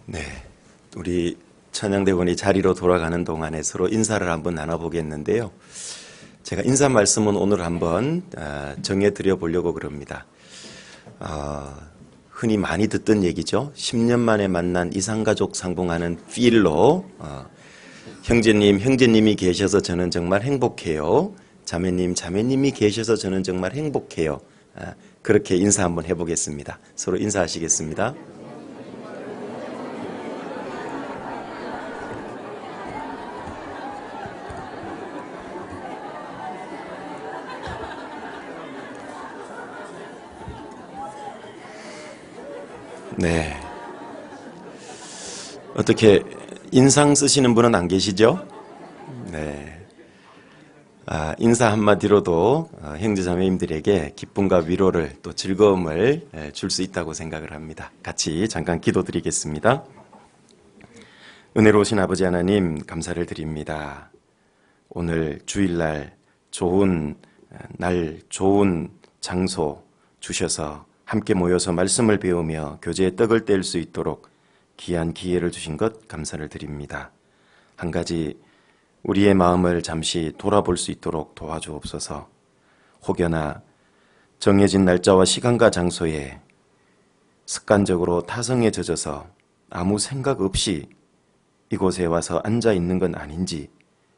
네, 우리 천양대원이 자리로 돌아가는 동안에 서로 인사를 한번 나눠보겠는데요. 제가 인사 말씀은 오늘 한번 정해드려 보려고 그럽니다. 흔히 많이 듣던 얘기죠. 10년 만에 만난 이상가족 상봉하는 필로 형제님, 형제님이 계셔서 저는 정말 행복해요. 자매님, 자매님이 계셔서 저는 정말 행복해요. 그렇게 인사 한번 해보겠습니다. 서로 인사하시겠습니다. 네. 어떻게 인상 쓰시는 분은 안 계시죠? 네. 인사 한마디로도 형제자매님들에게 기쁨과 위로를 또 즐거움을 줄 수 있다고 생각을 합니다. 같이 잠깐 기도드리겠습니다. 은혜로우신 아버지 하나님 감사를 드립니다. 오늘 주일날 좋은 날, 좋은 장소 주셔서 함께 모여서 말씀을 배우며 교제의 떡을 뗄 수 있도록 귀한 기회를 주신 것 감사를 드립니다. 한 가지 우리의 마음을 잠시 돌아볼 수 있도록 도와주옵소서. 혹여나 정해진 날짜와 시간과 장소에 습관적으로 타성에 젖어서 아무 생각 없이 이곳에 와서 앉아 있는 건 아닌지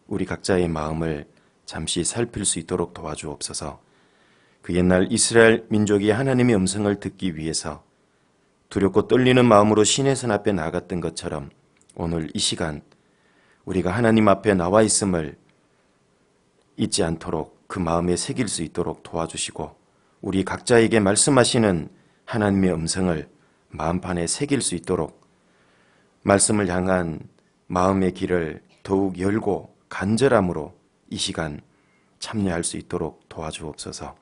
우리 각자의 마음을 잠시 살필 수 있도록 도와주옵소서. 그 옛날 이스라엘 민족이 하나님의 음성을 듣기 위해서 두렵고 떨리는 마음으로 시내산 앞에 나갔던 것처럼 오늘 이 시간 우리가 하나님 앞에 나와 있음을 잊지 않도록 그 마음에 새길 수 있도록 도와주시고 우리 각자에게 말씀하시는 하나님의 음성을 마음판에 새길 수 있도록 말씀을 향한 마음의 길을 더욱 열고 간절함으로 이 시간 참여할 수 있도록 도와주옵소서.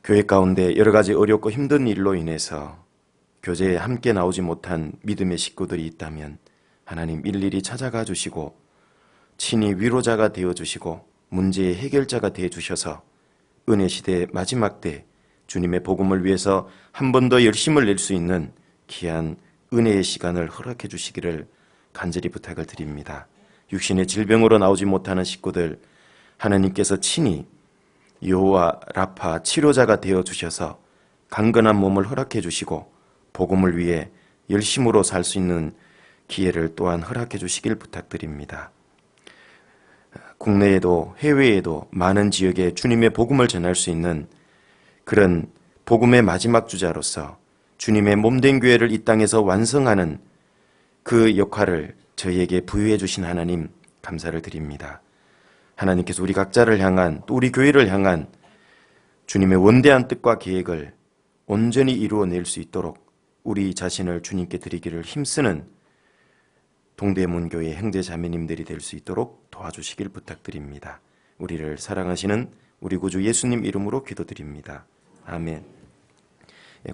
교회 가운데 여러 가지 어렵고 힘든 일로 인해서 교제에 함께 나오지 못한 믿음의 식구들이 있다면 하나님 일일이 찾아가 주시고 친히 위로자가 되어주시고 문제의 해결자가 되어주셔서 은혜 시대의 마지막 때 주님의 복음을 위해서 한 번 더 열심을 낼 수 있는 귀한 은혜의 시간을 허락해 주시기를 간절히 부탁을 드립니다. 육신의 질병으로 나오지 못하는 식구들 하나님께서 친히 여호와 라파 치료자가 되어주셔서 강건한 몸을 허락해 주시고 복음을 위해 열심으로 살 수 있는 기회를 또한 허락해 주시길 부탁드립니다. 국내에도 해외에도 많은 지역에 주님의 복음을 전할 수 있는 그런 복음의 마지막 주자로서 주님의 몸된 교회를 이 땅에서 완성하는 그 역할을 저희에게 부여해 주신 하나님 감사를 드립니다. 하나님께서 우리 각자를 향한 또 우리 교회를 향한 주님의 원대한 뜻과 계획을 온전히 이루어낼 수 있도록 우리 자신을 주님께 드리기를 힘쓰는 동대문교회 형제자매님들이 될 수 있도록 도와주시길 부탁드립니다. 우리를 사랑하시는 우리 구주 예수님 이름으로 기도드립니다. 아멘.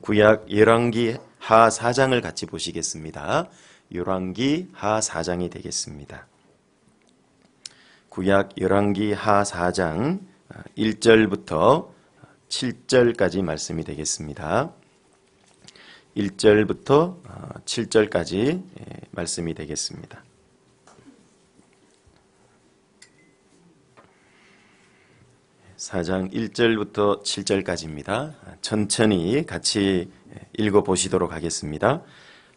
구약 열왕기 하 4장을 같이 보시겠습니다. 열왕기 하 4장이 되겠습니다. 구약 열왕기 하 4장 1절부터 7절까지 말씀이 되겠습니다. 1절부터 7절까지 말씀이 되겠습니다. (4장) 1절부터 7절까지입니다. 천천히 같이 읽어보시도록 하겠습니다.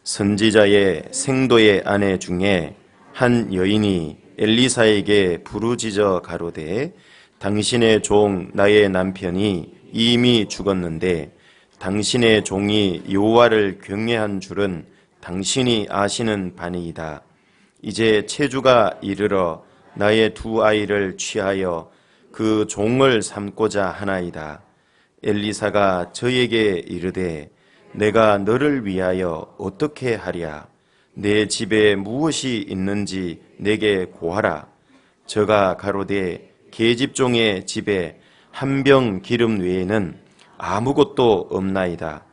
선지자의 생도의 아내 중에 한 여인이 엘리사에게 부르짖어 가로되 당신의 종 나의 남편이 이미 죽었는데 당신의 종이 여호와를 경외한 줄은 당신이 아시는 바니이다. 이제 체주가 이르러 나의 두 아이를 취하여 그 종을 삼고자 하나이다. 엘리사가 저에게 이르되 내가 너를 위하여 어떻게 하랴? 내 집에 무엇이 있는지 내게 고하라. 저가 가로되 계집종의 집에 한 병 기름 외에는 아무것도 없나이다.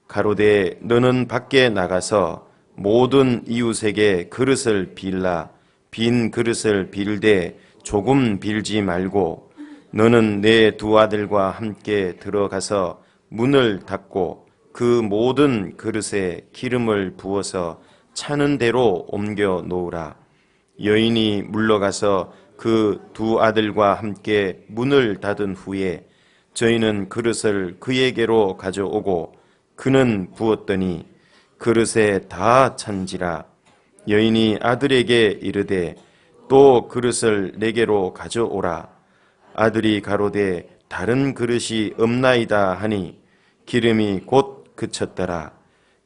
가로되 너는 밖에 나가서 모든 이웃에게 그릇을 빌라. 빈 그릇을 빌되 조금 빌지 말고 너는 내 두 아들과 함께 들어가서 문을 닫고 그 모든 그릇에 기름을 부어서 차는 대로 옮겨 놓으라. 여인이 물러가서 그 두 아들과 함께 문을 닫은 후에 저희는 그릇을 그에게로 가져오고 그는 부었더니 그릇에 다 찬지라. 여인이 아들에게 이르되 또 그릇을 내게로 가져오라. 아들이 가로되 다른 그릇이 없나이다 하니 기름이 곧 그쳤더라.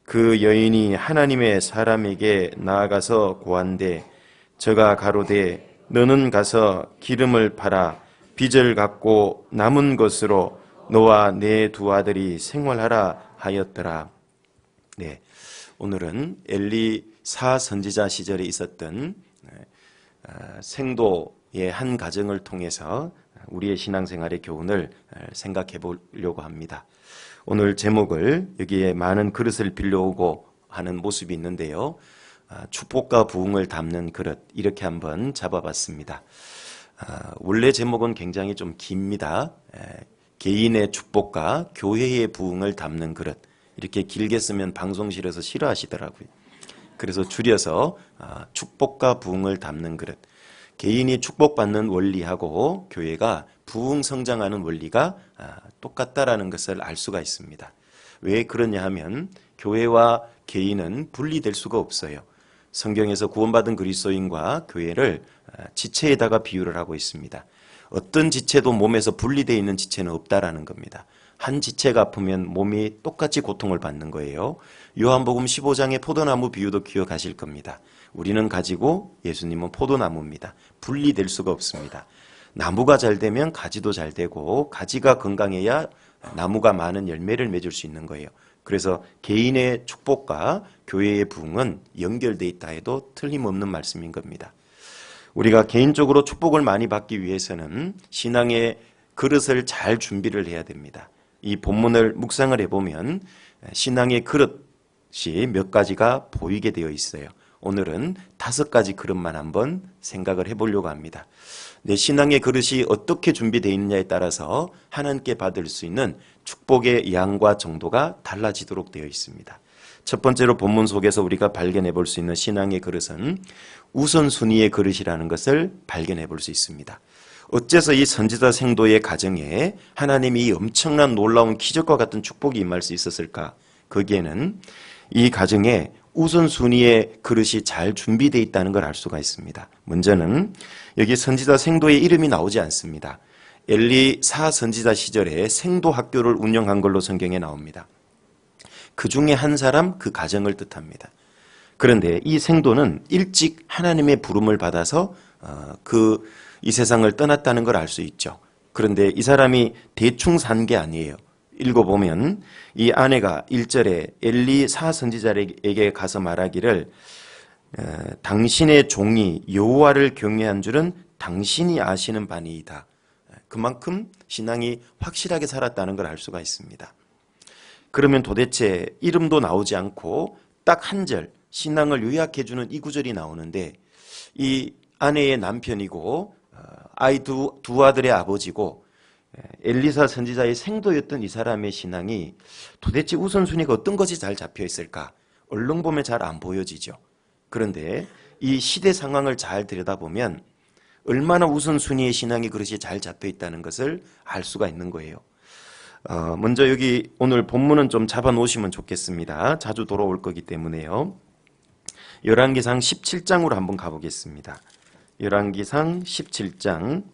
그 여인이 하나님의 사람에게 나아가서 고한데 저가 가로되 너는 가서 기름을 팔아 빚을 갚고 남은 것으로 너와 내 두 아들이 생활하라 하였더라. 네, 오늘은 엘리사 선지자 시절에 있었던 생도의 한 가정을 통해서 우리의 신앙생활의 교훈을 생각해 보려고 합니다. 오늘 제목을 여기에 많은 그릇을 빌려오고 하는 모습이 있는데요. 축복과 부흥을 담는 그릇, 이렇게 한번 잡아봤습니다. 원래 제목은 굉장히 좀 깁니다. 개인의 축복과 교회의 부흥을 담는 그릇, 이렇게 길게 쓰면 방송실에서 싫어하시더라고요. 그래서 줄여서 축복과 부흥을 담는 그릇. 개인이 축복받는 원리하고 교회가 부흥 성장하는 원리가 똑같다라는 것을 알 수가 있습니다. 왜 그러냐 하면 교회와 개인은 분리될 수가 없어요. 성경에서 구원받은 그리스도인과 교회를 지체에다가 비유를 하고 있습니다. 어떤 지체도 몸에서 분리되어 있는 지체는 없다라는 겁니다. 한 지체가 아프면 몸이 똑같이 고통을 받는 거예요. 요한복음 15장의 포도나무 비유도 기억하실 겁니다. 우리는 가지고 예수님은 포도나무입니다. 분리될 수가 없습니다. 나무가 잘 되면 가지도 잘 되고 가지가 건강해야 나무가 많은 열매를 맺을 수 있는 거예요. 그래서 개인의 축복과 교회의 부흥은 연결되어 있다 해도 틀림없는 말씀인 겁니다. 우리가 개인적으로 축복을 많이 받기 위해서는 신앙의 그릇을 잘 준비를 해야 됩니다. 이 본문을 묵상을 해보면 신앙의 그릇이 몇 가지가 보이게 되어 있어요. 오늘은 5가지 그릇만 한번 생각을 해보려고 합니다. 내 신앙의 그릇이 어떻게 준비되어 있느냐에 따라서 하나님께 받을 수 있는 축복의 양과 정도가 달라지도록 되어 있습니다. 첫 번째로 본문 속에서 우리가 발견해 볼 수 있는 신앙의 그릇은 우선순위의 그릇이라는 것을 발견해 볼 수 있습니다. 어째서 이 선지자 생도의 가정에 하나님이 이 엄청난 놀라운 기적과 같은 축복이 임할 수 있었을까? 거기에는 이 가정에 우선순위의 그릇이 잘 준비되어 있다는 걸 알 수가 있습니다. 먼저는 여기 선지자 생도의 이름이 나오지 않습니다. 엘리사 선지자 시절에 생도 학교를 운영한 걸로 성경에 나옵니다. 그 중에 한 사람, 그 가정을 뜻합니다. 그런데 이 생도는 일찍 하나님의 부름을 받아서 이 세상을 떠났다는 걸 알 수 있죠. 그런데 이 사람이 대충 산 게 아니에요. 읽어보면 이 아내가 1절에 엘리사 선지자에게 가서 말하기를 당신의 종이 여호와를 경외한 줄은 당신이 아시는 바니이다. 그만큼 신앙이 확실하게 살았다는 걸 알 수가 있습니다. 그러면 도대체 이름도 나오지 않고 딱 한 절 신앙을 요약해주는 이 구절이 나오는데 이 아내의 남편이고 두 아들의 아버지고 엘리사 선지자의 생도였던 이 사람의 신앙이 도대체 우선순위가 어떤 것이 잘 잡혀 있을까? 얼른 보면 잘 안 보여지죠. 그런데 이 시대 상황을 잘 들여다보면 얼마나 우선순위의 신앙의 그릇이 잘 잡혀 있다는 것을 알 수가 있는 거예요. 먼저 여기 오늘 본문은 좀 잡아 놓으시면 좋겠습니다. 자주 돌아올 거기 때문에요. 열왕기상 17장으로 한번 가보겠습니다. 열왕기상 17장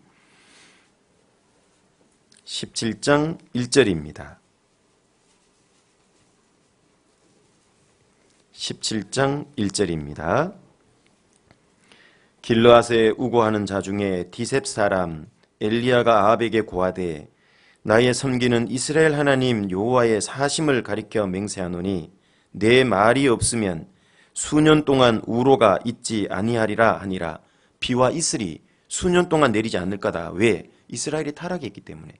1절입니다. 17장 1절입니다. 길르앗에 우고하는 자 중에 디셉 사람 엘리야가 아합에게 고하되 나의 섬기는 이스라엘 하나님 여호와의 사심을 가리켜 맹세하노니 내 말이 없으면 수년 동안 우로가 있지 아니하리라 하니라. 비와 이슬이 수년 동안 내리지 않을 거다. 왜? 이스라엘이 타락했기 때문에.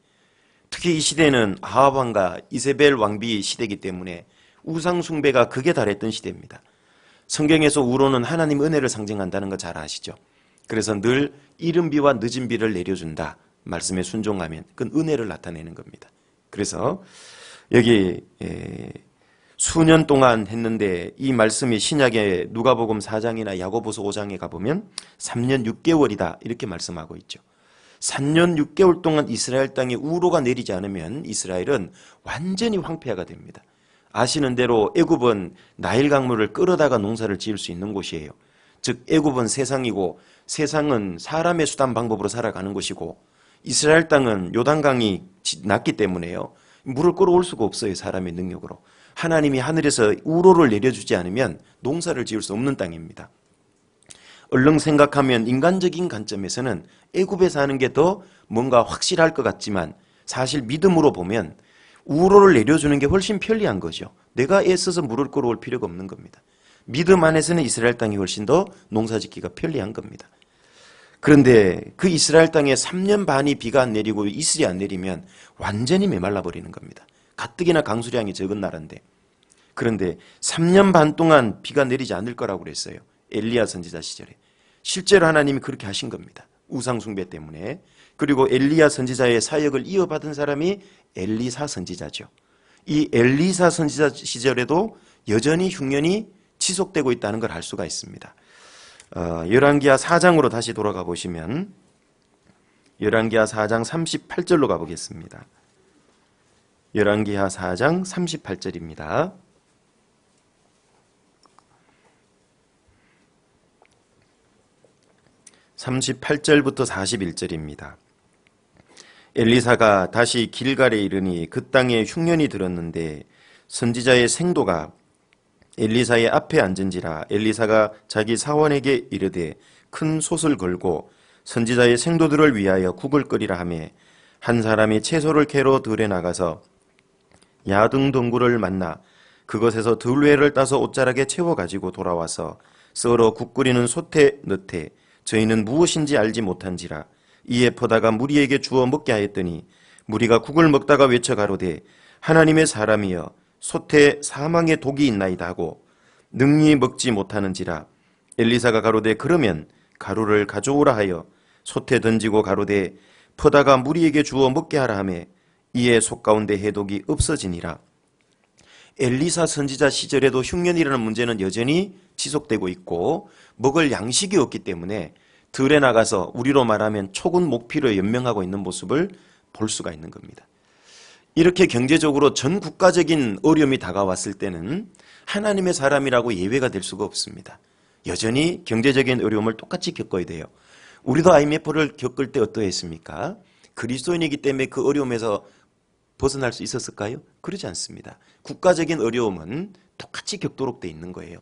특히 이 시대는 아합 왕과 이세벨 왕비 시대이기 때문에 우상 숭배가 극에 달했던 시대입니다. 성경에서 우로는 하나님 은혜를 상징한다는 거 잘 아시죠? 그래서 늘 이른 비와 늦은 비를 내려준다. 말씀에 순종하면 그건 은혜를 나타내는 겁니다. 그래서 여기 수년 동안 했는데 이 말씀이 신약의 누가복음 4장이나 야고보서 5장에 가보면 3년 6개월이다 이렇게 말씀하고 있죠. 3년 6개월 동안 이스라엘 땅에 우로가 내리지 않으면 이스라엘은 완전히 황폐화가 됩니다. 아시는 대로 애굽은 나일 강물을 끌어다가 농사를 지을 수 있는 곳이에요. 즉 애굽은 세상이고 세상은 사람의 수단 방법으로 살아가는 곳이고 이스라엘 땅은 요단강이 낮기 때문에요. 물을 끌어올 수가 없어요. 사람의 능력으로. 하나님이 하늘에서 우로를 내려주지 않으면 농사를 지을 수 없는 땅입니다. 얼른 생각하면 인간적인 관점에서는 애굽에 사는 게 더 뭔가 확실할 것 같지만 사실 믿음으로 보면 우로를 내려주는 게 훨씬 편리한 거죠. 내가 애써서 물을 끌어올 필요가 없는 겁니다. 믿음 안에서는 이스라엘 땅이 훨씬 더 농사짓기가 편리한 겁니다. 그런데 그 이스라엘 땅에 3년 반이 비가 안 내리고 이슬이 안 내리면 완전히 메말라 버리는 겁니다. 가뜩이나 강수량이 적은 나라인데. 그런데 3년 반 동안 비가 내리지 않을 거라고 그랬어요. 엘리야 선지자 시절에. 실제로 하나님이 그렇게 하신 겁니다. 우상 숭배 때문에. 그리고 엘리야 선지자의 사역을 이어받은 사람이 엘리사 선지자죠. 이 엘리사 선지자 시절에도 여전히 흉년이 지속되고 있다는 걸 알 수가 있습니다. 열왕기하 4장으로 다시 돌아가 보시면 열왕기하 4장 38절로 가보겠습니다. 열왕기하 4장 38절입니다. (38절부터) (41절입니다) 엘리사가 다시 길갈에 이르니 그 땅에 흉년이 들었는데 선지자의 생도가 엘리사의 앞에 앉은지라. 엘리사가 자기 사원에게 이르되 큰 솥을 걸고 선지자의 생도들을 위하여 국을 끓이라 하매 한 사람이 채소를 캐러 들에 나가서 야등 동굴을 만나 그것에서 들외를 따서 옷자락에 채워 가지고 돌아와서 썰어 국 끓이는 솥에 넣되 저희는 무엇인지 알지 못한지라. 이에 퍼다가 무리에게 주어 먹게 하였더니 무리가 국을 먹다가 외쳐 가로되 하나님의 사람이여 솥에 사망의 독이 있나이다 하고 능히 먹지 못하는지라. 엘리사가 가로되 그러면 가루를 가져오라 하여 솥에 던지고 가로되 퍼다가 무리에게 주어 먹게 하라 하매 이에 솥 가운데 해독이 없어지니라. 엘리사 선지자 시절에도 흉년이라는 문제는 여전히 지속되고 있고 먹을 양식이 없기 때문에 들에 나가서 우리로 말하면 초군 목피로 연명하고 있는 모습을 볼 수가 있는 겁니다. 이렇게 경제적으로 전 국가적인 어려움이 다가왔을 때는 하나님의 사람이라고 예외가 될 수가 없습니다. 여전히 경제적인 어려움을 똑같이 겪어야 돼요. 우리도 IMF를 겪을 때 어떠했습니까? 그리스도인이기 때문에 그 어려움에서 벗어날 수 있었을까요? 그러지 않습니다. 국가적인 어려움은 똑같이 겪도록 돼 있는 거예요.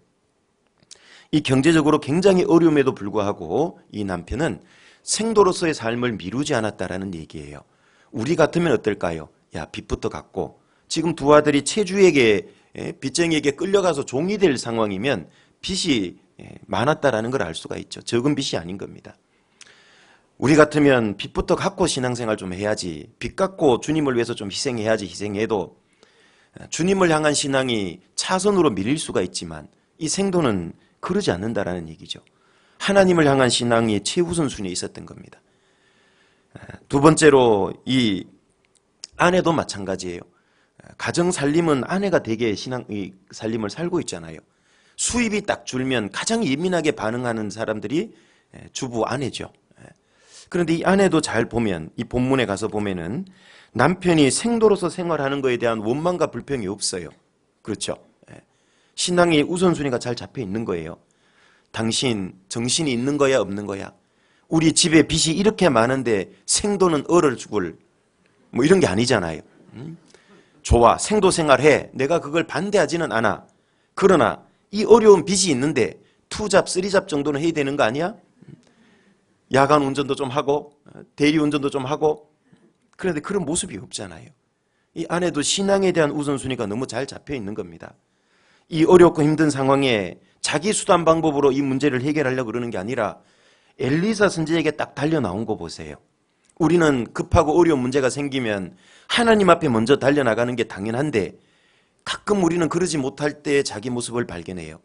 이 경제적으로 굉장히 어려움에도 불구하고 이 남편은 생도로서의 삶을 미루지 않았다라는 얘기예요. 우리 같으면 어떨까요? 야, 빚부터 갚고 지금 두 아들이 채주에게 빚쟁이에게 끌려가서 종이 될 상황이면 빚이 많았다라는 걸 알 수가 있죠. 적은 빚이 아닌 겁니다. 우리 같으면 빚부터 갚고 신앙생활 좀 해야지, 빚 갚고 주님을 위해서 좀 희생해야지 희생해도 주님을 향한 신앙이 차선으로 밀릴 수가 있지만 이 생도는 그러지 않는다라는 얘기죠. 하나님을 향한 신앙이 최우선순위에 있었던 겁니다. 두 번째로 이 아내도 마찬가지예요. 가정 살림은 아내가 되게 살림을 살고 있잖아요. 수입이 딱 줄면 가장 예민하게 반응하는 사람들이 주부 아내죠. 그런데 이 아내도 잘 보면 이 본문에 가서 보면은 남편이 생도로서 생활하는 것에 대한 원망과 불평이 없어요. 그렇죠? 신앙의 우선순위가 잘 잡혀 있는 거예요. 당신 정신이 있는 거야 없는 거야? 우리 집에 빚이 이렇게 많은데 생도는 얼어 죽을 뭐 이런 게 아니잖아요. 좋아, 생도 생활해. 내가 그걸 반대하지는 않아. 그러나 이 어려운 빚이 있는데 투잡, 쓰리잡 정도는 해야 되는 거 아니야? 야간 운전도 좀 하고 대리 운전도 좀 하고. 그런데 그런 모습이 없잖아요. 이 아내도 신앙에 대한 우선순위가 너무 잘 잡혀 있는 겁니다. 이 어렵고 힘든 상황에 자기 수단 방법으로 이 문제를 해결하려고 그러는 게 아니라 엘리사 선지자에게 딱 달려 나온 거 보세요. 우리는 급하고 어려운 문제가 생기면 하나님 앞에 먼저 달려나가는 게 당연한데 가끔 우리는 그러지 못할 때 자기 모습을 발견해요.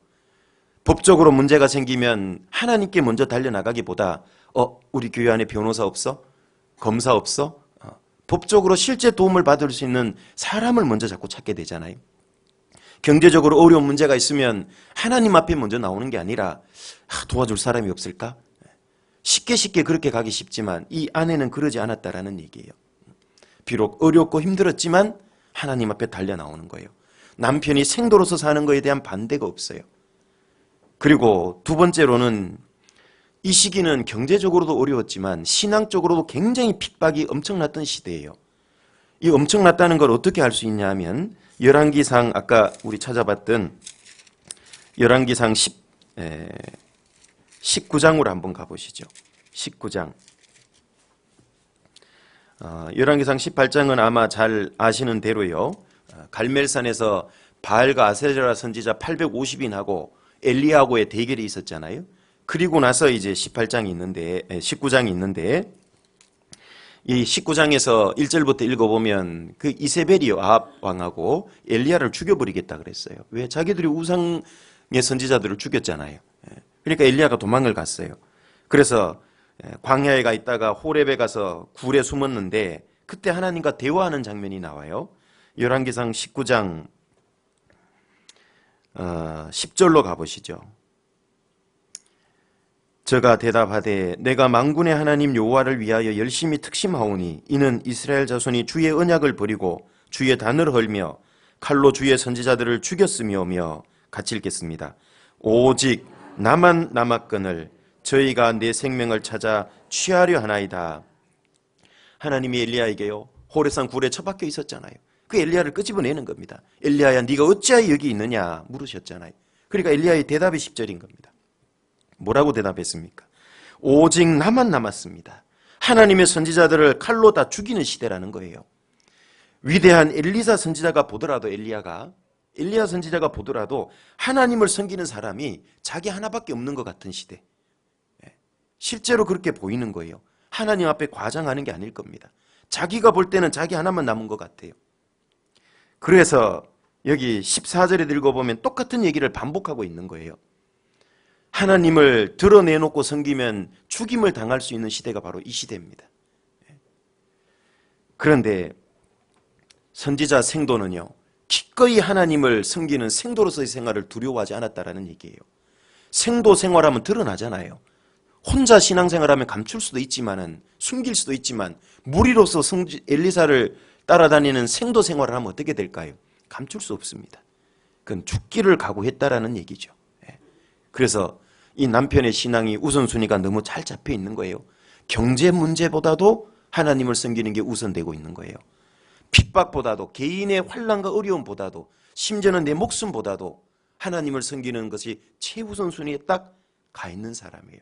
법적으로 문제가 생기면 하나님께 먼저 달려나가기보다 우리 교회 안에 변호사 없어? 검사 없어? 법적으로 실제 도움을 받을 수 있는 사람을 먼저 자꾸 찾게 되잖아요. 경제적으로 어려운 문제가 있으면 하나님 앞에 먼저 나오는 게 아니라 도와줄 사람이 없을까? 쉽게 그렇게 가기 쉽지만 이 아내는 그러지 않았다라는 얘기예요. 비록 어렵고 힘들었지만 하나님 앞에 달려 나오는 거예요. 남편이 생도로서 사는 것에 대한 반대가 없어요. 그리고 두 번째로는 이 시기는 경제적으로도 어려웠지만 신앙적으로도 굉장히 핍박이 엄청났던 시대예요. 이 엄청났다는 걸 어떻게 알 수 있냐 하면 열왕기상 아까 우리 찾아봤던 열왕기상 19장으로 한번 가보시죠. 19장. 열왕기상 18장은 아마 잘 아시는 대로요. 갈멜산에서 바알과 아세라 선지자 850인하고 엘리야고의 대결이 있었잖아요. 그리고 나서 이제 19장이 있는데 이 19장에서 1절부터 읽어보면 그 이세벨이요 아합 왕하고 엘리야를 죽여버리겠다 그랬어요. 왜? 자기들이 우상의 선지자들을 죽였잖아요. 그러니까 엘리야가 도망을 갔어요. 그래서 광야에 가 있다가 호렙에 가서 굴에 숨었는데 그때 하나님과 대화하는 장면이 나와요. 열왕기상 19장 10절로 가보시죠. 저가 대답하되 내가 만군의 하나님 여호와를 위하여 열심히 특심하오니 이는 이스라엘 자손이 주의 언약을 버리고 주의 단을 헐며 칼로 주의 선지자들을 죽였으며며 같이 읽겠습니다. 오직 나만 남았거늘 저희가 내 생명을 찾아 취하려 하나이다. 하나님이 엘리야에게요 호레산 굴에 처박혀 있었잖아요. 그 엘리야를 끄집어내는 겁니다. 엘리야야 네가 어찌하여 여기 있느냐 물으셨잖아요. 그러니까 엘리야의 대답이 10절인 겁니다. 뭐라고 대답했습니까? 오직 나만 남았습니다. 하나님의 선지자들을 칼로 다 죽이는 시대라는 거예요. 위대한 엘리사 선지자가 보더라도 엘리야 선지자가 보더라도 하나님을 섬기는 사람이 자기 하나밖에 없는 것 같은 시대. 실제로 그렇게 보이는 거예요. 하나님 앞에 과장하는 게 아닐 겁니다. 자기가 볼 때는 자기 하나만 남은 것 같아요. 그래서 여기 14절에 읽어보면 똑같은 얘기를 반복하고 있는 거예요. 하나님을 드러내놓고 섬기면 죽임을 당할 수 있는 시대가 바로 이 시대입니다. 그런데 선지자 생도는요 기꺼이 하나님을 섬기는 생도로서의 생활을 두려워하지 않았다라는 얘기예요. 생도 생활하면 드러나잖아요. 혼자 신앙생활하면 감출 수도 있지만은 숨길 수도 있지만 무리로서 엘리사를 따라다니는 생도 생활을 하면 어떻게 될까요? 감출 수 없습니다. 그건 죽기를 각오했다라는 얘기죠. 그래서 이 남편의 신앙이 우선순위가 너무 잘 잡혀 있는 거예요. 경제 문제보다도 하나님을 섬기는 게 우선되고 있는 거예요. 핍박보다도 개인의 환난과 어려움보다도 심지어는 내 목숨보다도 하나님을 섬기는 것이 최우선순위에 딱 가 있는 사람이에요.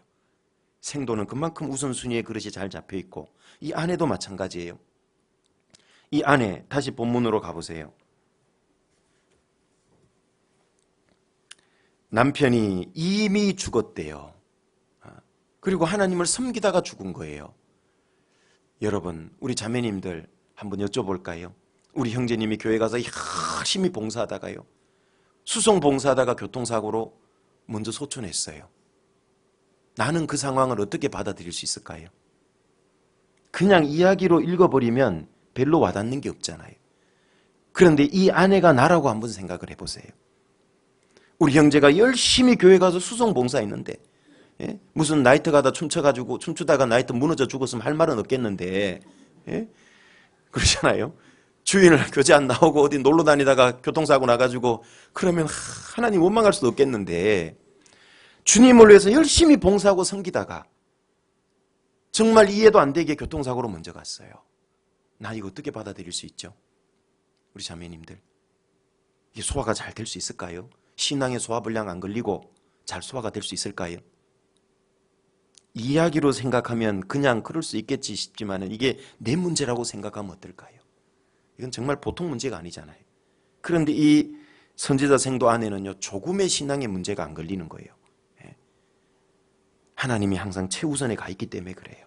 생도는 그만큼 우선순위에 그릇이 잘 잡혀 있고 이 아내도 마찬가지예요. 이 아내 다시 본문으로 가보세요. 남편이 이미 죽었대요. 그리고 하나님을 섬기다가 죽은 거예요. 여러분 우리 자매님들 한번 여쭤볼까요? 우리 형제님이 교회 가서 열심히 봉사하다가요 수송 봉사하다가 교통사고로 먼저 소천했어요. 나는 그 상황을 어떻게 받아들일 수 있을까요? 그냥 이야기로 읽어버리면 별로 와닿는 게 없잖아요. 그런데 이 아내가 나라고 한번 생각을 해보세요. 우리 형제가 열심히 교회 가서 수송 봉사했는데 무슨 나이트 가다 춤추다가 나이트 무너져 죽었으면 할 말은 없겠는데 그러잖아요. 주인을 교제 안 나오고 어디 놀러 다니다가 교통사고 나가지고 그러면 하나님 원망할 수도 없겠는데 주님을 위해서 열심히 봉사하고 섬기다가 정말 이해도 안 되게 교통사고로 먼저 갔어요. 나 이거 어떻게 받아들일 수 있죠? 우리 자매님들 이게 소화가 잘 될 수 있을까요? 신앙의 소화불량 안 걸리고 잘 소화가 될 수 있을까요? 이야기로 생각하면 그냥 그럴 수 있겠지 싶지만 이게 내 문제라고 생각하면 어떨까요? 이건 정말 보통 문제가 아니잖아요. 그런데 이 선지자 생도 안에는요 조금의 신앙의 문제가 안 걸리는 거예요. 하나님이 항상 최우선에 가 있기 때문에 그래요.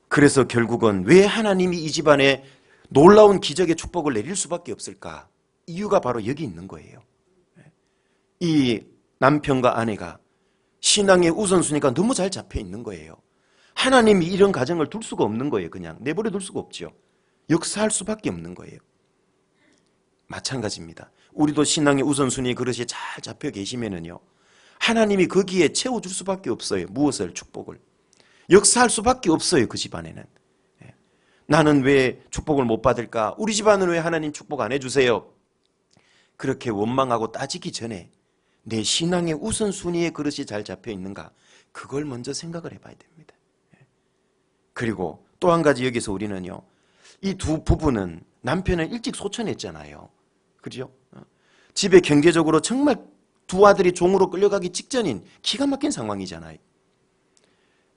그래서 결국은 왜 하나님이 이 집안에 놀라운 기적의 축복을 내릴 수밖에 없을까? 이유가 바로 여기 있는 거예요. 이 남편과 아내가 신앙의 우선순위가 너무 잘 잡혀 있는 거예요. 하나님이 이런 가정을 둘 수가 없는 거예요. 그냥 내버려 둘 수가 없죠. 역사할 수밖에 없는 거예요. 마찬가지입니다. 우리도 신앙의 우선순위 그릇이 잘 잡혀 계시면은요, 하나님이 거기에 채워줄 수밖에 없어요. 무엇을? 축복을. 역사할 수밖에 없어요. 그 집안에는. 나는 왜 축복을 못 받을까? 우리 집안은 왜 하나님 축복 안 해주세요? 그렇게 원망하고 따지기 전에 내 신앙의 우선순위의 그릇이 잘 잡혀 있는가? 그걸 먼저 생각을 해봐야 됩니다. 그리고 또 한 가지 여기서 우리는요, 이 두 부부는 남편은 일찍 소천했잖아요. 그죠? 집에 경제적으로 정말 두 아들이 종으로 끌려가기 직전인 기가 막힌 상황이잖아요.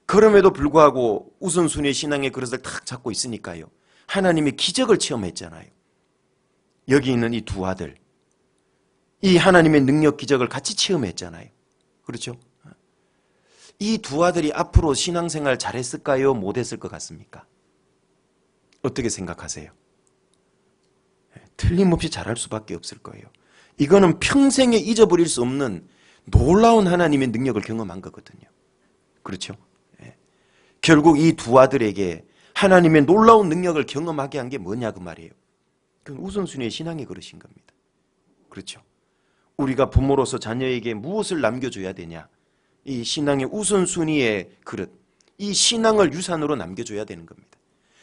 그럼에도 불구하고 우선순위의 신앙의 그릇을 탁 잡고 있으니까요, 하나님의 기적을 체험했잖아요. 여기 있는 이 두 아들, 이 하나님의 능력 기적을 같이 체험했잖아요. 그렇죠? 이 두 아들이 앞으로 신앙생활 잘했을까요? 못했을 것 같습니까? 어떻게 생각하세요? 틀림없이 잘할 수밖에 없을 거예요. 이거는 평생에 잊어버릴 수 없는 놀라운 하나님의 능력을 경험한 거거든요. 그렇죠? 결국 이 두 아들에게 하나님의 놀라운 능력을 경험하게 한 게 뭐냐 그 말이에요. 그건 우선순위의 신앙의 그릇인 겁니다. 그렇죠? 우리가 부모로서 자녀에게 무엇을 남겨줘야 되냐? 이 신앙의 우선순위의 그릇, 이 신앙을 유산으로 남겨줘야 되는 겁니다.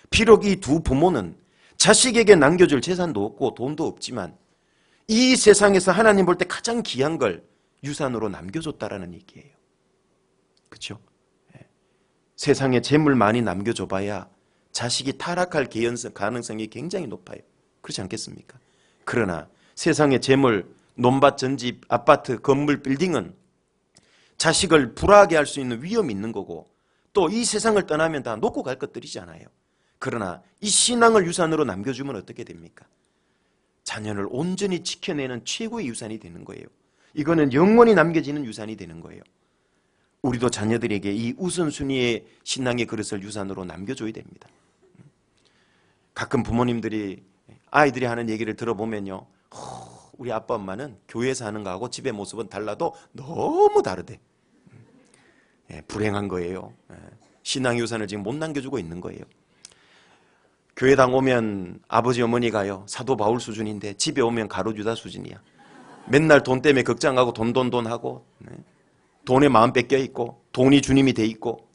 비록 이 두 부모는 자식에게 남겨줄 재산도 없고 돈도 없지만 이 세상에서 하나님 볼 때 가장 귀한 걸 유산으로 남겨줬다라는 얘기예요. 그렇죠? 세상에 재물 많이 남겨줘봐야 자식이 타락할 가능성이 굉장히 높아요. 그렇지 않겠습니까? 그러나 세상의 재물, 논밭, 전집, 아파트, 건물, 빌딩은 자식을 불화하게 할 수 있는 위험이 있는 거고 또 이 세상을 떠나면 다 놓고 갈 것들이잖아요. 그러나 이 신앙을 유산으로 남겨주면 어떻게 됩니까? 자녀를 온전히 지켜내는 최고의 유산이 되는 거예요. 이거는 영원히 남겨지는 유산이 되는 거예요. 우리도 자녀들에게 이 우선순위의 신앙의 그릇을 유산으로 남겨줘야 됩니다. 가끔 부모님들이 아이들이 하는 얘기를 들어보면요, 우리 아빠 엄마는 교회에서 하는 거하고 집의 모습은 달라도 너무 다르대. 불행한 거예요. 신앙 유산을 지금 못 남겨주고 있는 거예요. 교회당 오면 아버지 어머니가요, 사도 바울 수준인데 집에 오면 가룟유다 수준이야. 맨날 돈 때문에 걱정하고 돈 하고 돈에 마음 뺏겨 있고 돈이 주님이 돼 있고,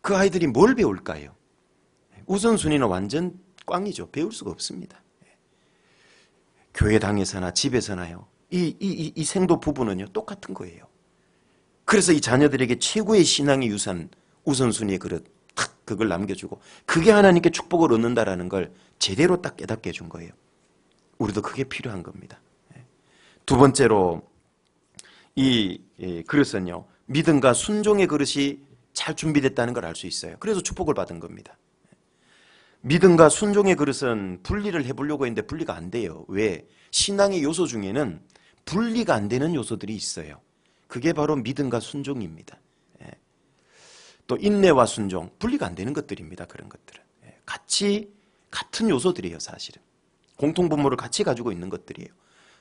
그 아이들이 뭘 배울까요? 우선순위는 완전 꽝이죠. 배울 수가 없습니다. 교회당에서나 집에서나요, 이 생도 부부는요 똑같은 거예요. 그래서 이 자녀들에게 최고의 신앙의 유산, 우선순위의 그릇 탁 그걸 남겨주고 그게 하나님께 축복을 얻는다라는 걸 제대로 딱 깨닫게 해준 거예요. 우리도 그게 필요한 겁니다. 두 번째로 이 그릇은요, 믿음과 순종의 그릇이 잘 준비됐다는 걸 알 수 있어요. 그래서 축복을 받은 겁니다. 믿음과 순종의 그릇은 분리를 해보려고 했는데 분리가 안 돼요. 왜? 신앙의 요소 중에는 분리가 안 되는 요소들이 있어요. 그게 바로 믿음과 순종입니다. 또 인내와 순종, 분리가 안 되는 것들입니다. 그런 것들은 같은 요소들이에요. 사실은 공통분모를 같이 가지고 있는 것들이에요.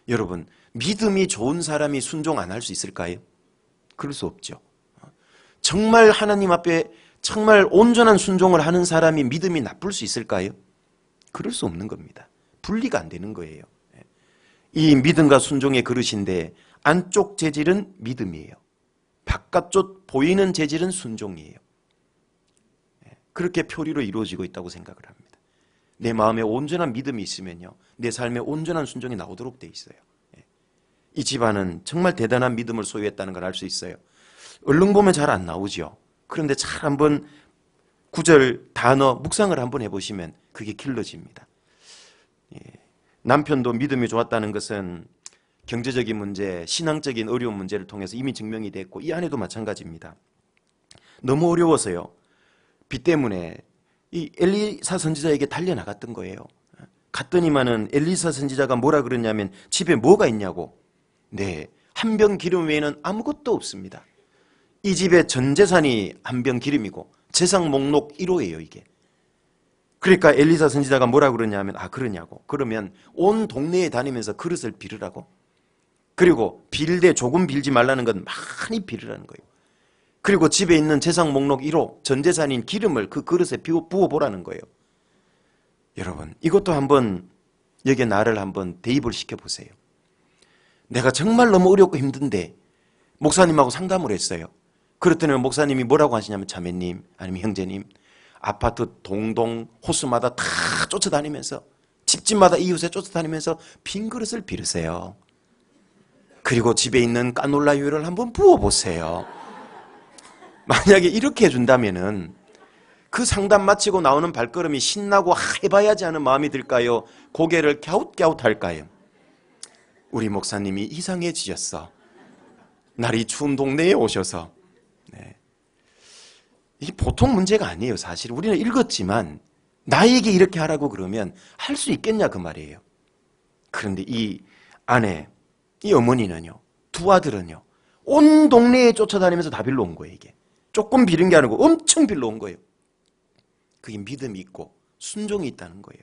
여러분, 믿음이 좋은 사람이 순종 안 할 수 있을까요? 그럴 수 없죠. 정말 하나님 앞에 정말 온전한 순종을 하는 사람이 믿음이 나쁠 수 있을까요? 그럴 수 없는 겁니다. 분리가 안 되는 거예요. 이 믿음과 순종의 그릇인데 안쪽 재질은 믿음이에요. 바깥쪽 보이는 재질은 순종이에요. 그렇게 표리로 이루어지고 있다고 생각을 합니다. 내 마음에 온전한 믿음이 있으면요, 내 삶에 온전한 순종이 나오도록 돼 있어요. 이 집안은 정말 대단한 믿음을 소유했다는 걸 알 수 있어요. 얼른 보면 잘 안 나오죠. 그런데 잘 한번 구절, 단어 묵상을 한번 해보시면 그게 길러집니다. 남편도 믿음이 좋았다는 것은 경제적인 문제, 신앙적인 어려운 문제를 통해서 이미 증명이 됐고 이 아내도 마찬가지입니다. 너무 어려워서요, 빚 때문에 이 엘리사 선지자에게 달려나갔던 거예요. 갔더니만은 엘리사 선지자가 뭐라 그러냐면 집에 뭐가 있냐고. 네, 한 병 기름 외에는 아무것도 없습니다. 이 집의 전 재산이 한 병 기름이고 재산 목록 1호예요 이게. 그러니까 엘리사 선지자가 뭐라 그러냐면, 그러냐고. 그러면 온 동네에 다니면서 그릇을 빌으라고. 그리고 빌되 조금 빌지 말라는 건 많이 빌으라는 거예요. 그리고 집에 있는 재산 목록 1호 전 재산인 기름을 그 그릇에 부어보라는 거예요. 여러분, 이것도 한번 여기에 나를 한번 대입을 시켜보세요. 내가 정말 너무 어렵고 힘든데 목사님하고 상담을 했어요. 그랬더니 목사님이 뭐라고 하시냐면 자매님 아니면 형제님 아파트 동동 호수마다 다 쫓아다니면서 집집마다 이웃에 쫓아다니면서 빈 그릇을 빌으세요. 그리고 집에 있는 까놀라유를 한번 부어보세요. 만약에 이렇게 해준다면은 그 상담 마치고 나오는 발걸음이 신나고 해봐야지 하는 마음이 들까요? 고개를 갸웃갸웃할까요? 우리 목사님이 이상해지셨어. 날이 추운 동네에 오셔서. 네. 이게 보통 문제가 아니에요. 사실 우리는 읽었지만 나에게 이렇게 하라고 그러면 할 수 있겠냐 그 말이에요. 그런데 이 아내, 이 어머니는요, 두 아들은요, 온 동네에 쫓아다니면서 다 빌러온 거예요. 이게 조금 빌은 게 아니고 엄청 빌러온 거예요. 그게 믿음이 있고 순종이 있다는 거예요.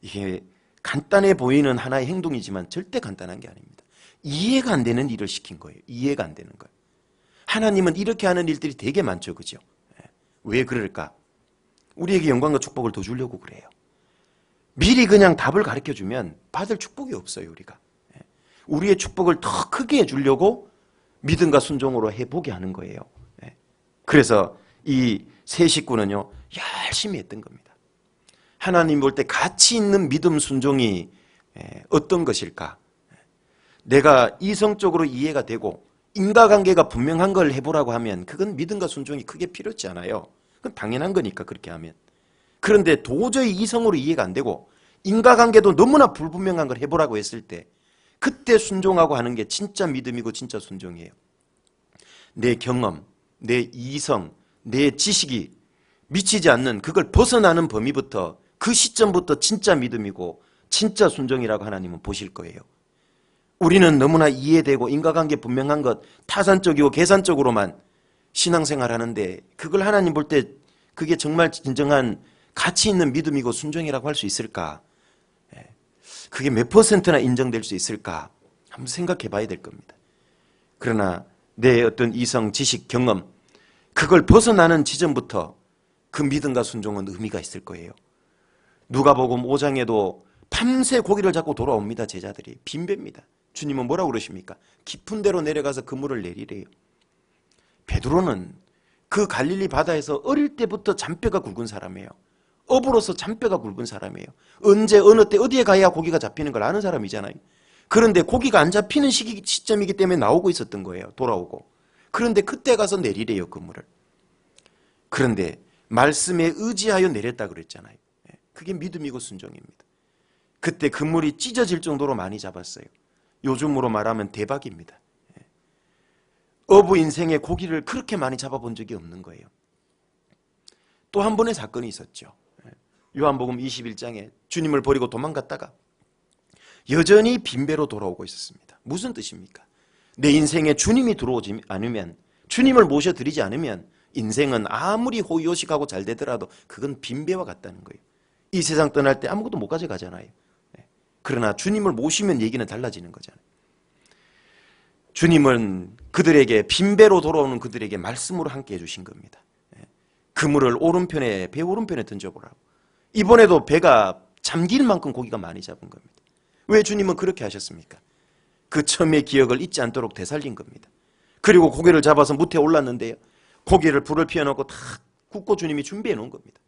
이게 간단해 보이는 하나의 행동이지만 절대 간단한 게 아닙니다. 이해가 안 되는 일을 시킨 거예요. 이해가 안 되는 거예요. 하나님은 이렇게 하는 일들이 되게 많죠. 그죠? 왜 그럴까? 우리에게 영광과 축복을 더 주려고 그래요. 미리 그냥 답을 가르쳐주면 받을 축복이 없어요. 우리가. 우리의 축복을 더 크게 해주려고 믿음과 순종으로 해보게 하는 거예요. 그래서 이 세 식구는요, 열심히 했던 겁니다. 하나님 볼 때 가치 있는 믿음 순종이 어떤 것일까? 내가 이성적으로 이해가 되고 인과관계가 분명한 걸 해보라고 하면 그건 믿음과 순종이 크게 필요치 않아요. 그건 당연한 거니까 그렇게 하면. 그런데 도저히 이성으로 이해가 안 되고 인과관계도 너무나 불분명한 걸 해보라고 했을 때 그때 순종하고 하는 게 진짜 믿음이고 진짜 순종이에요. 내 경험, 내 이성, 내 지식이 미치지 않는 그걸 벗어나는 범위부터 그 시점부터 진짜 믿음이고 진짜 순종이라고 하나님은 보실 거예요. 우리는 너무나 이해되고 인과관계 분명한 것, 타산적이고 계산적으로만 신앙생활 하는데 그걸 하나님 볼 때 그게 정말 진정한 가치 있는 믿음이고 순종이라고 할 수 있을까? 그게 몇 퍼센트나 인정될 수 있을까? 한번 생각해 봐야 될 겁니다. 그러나 내 어떤 이성, 지식, 경험 그걸 벗어나는 지점부터 그 믿음과 순종은 의미가 있을 거예요. 누가복음 5장에도 밤새 고기를 잡고 돌아옵니다. 제자들이. 빈배입니다. 주님은 뭐라고 그러십니까? 깊은 데로 내려가서 그물을 내리래요. 베드로는 그 갈릴리 바다에서 어릴 때부터 잔뼈가 굵은 사람이에요. 어부로서 잔뼈가 굵은 사람이에요. 언제 어느 때 어디에 가야 고기가 잡히는 걸 아는 사람이잖아요. 그런데 고기가 안 잡히는 시점이기 때문에 나오고 있었던 거예요. 돌아오고. 그런데 그때 가서 내리래요. 그물을. 그런데 말씀에 의지하여 내렸다 그랬잖아요. 그게 믿음이고 순종입니다. 그때 그물이 찢어질 정도로 많이 잡았어요. 요즘으로 말하면 대박입니다. 어부 인생에 고기를 그렇게 많이 잡아본 적이 없는 거예요. 또 한 번의 사건이 있었죠. 요한복음 21장에 주님을 버리고 도망갔다가 여전히 빈배로 돌아오고 있었습니다. 무슨 뜻입니까? 내 인생에 주님이 들어오지 않으면, 주님을 모셔드리지 않으면 인생은 아무리 호의호식하고 잘 되더라도 그건 빈배와 같다는 거예요. 이 세상 떠날 때 아무것도 못 가져가잖아요. 그러나 주님을 모시면 얘기는 달라지는 거잖아요. 주님은 그들에게 빈배로 돌아오는 그들에게 말씀으로 함께 해주신 겁니다. 그물을 오른편에, 배 오른편에 던져보라고. 이번에도 배가 잠길 만큼 고기가 많이 잡은 겁니다. 왜 주님은 그렇게 하셨습니까? 그 처음의 기억을 잊지 않도록 되살린 겁니다. 그리고 고기를 잡아서 무태에 올랐는데요. 고기를 불을 피워놓고 다 굽고 주님이 준비해 놓은 겁니다.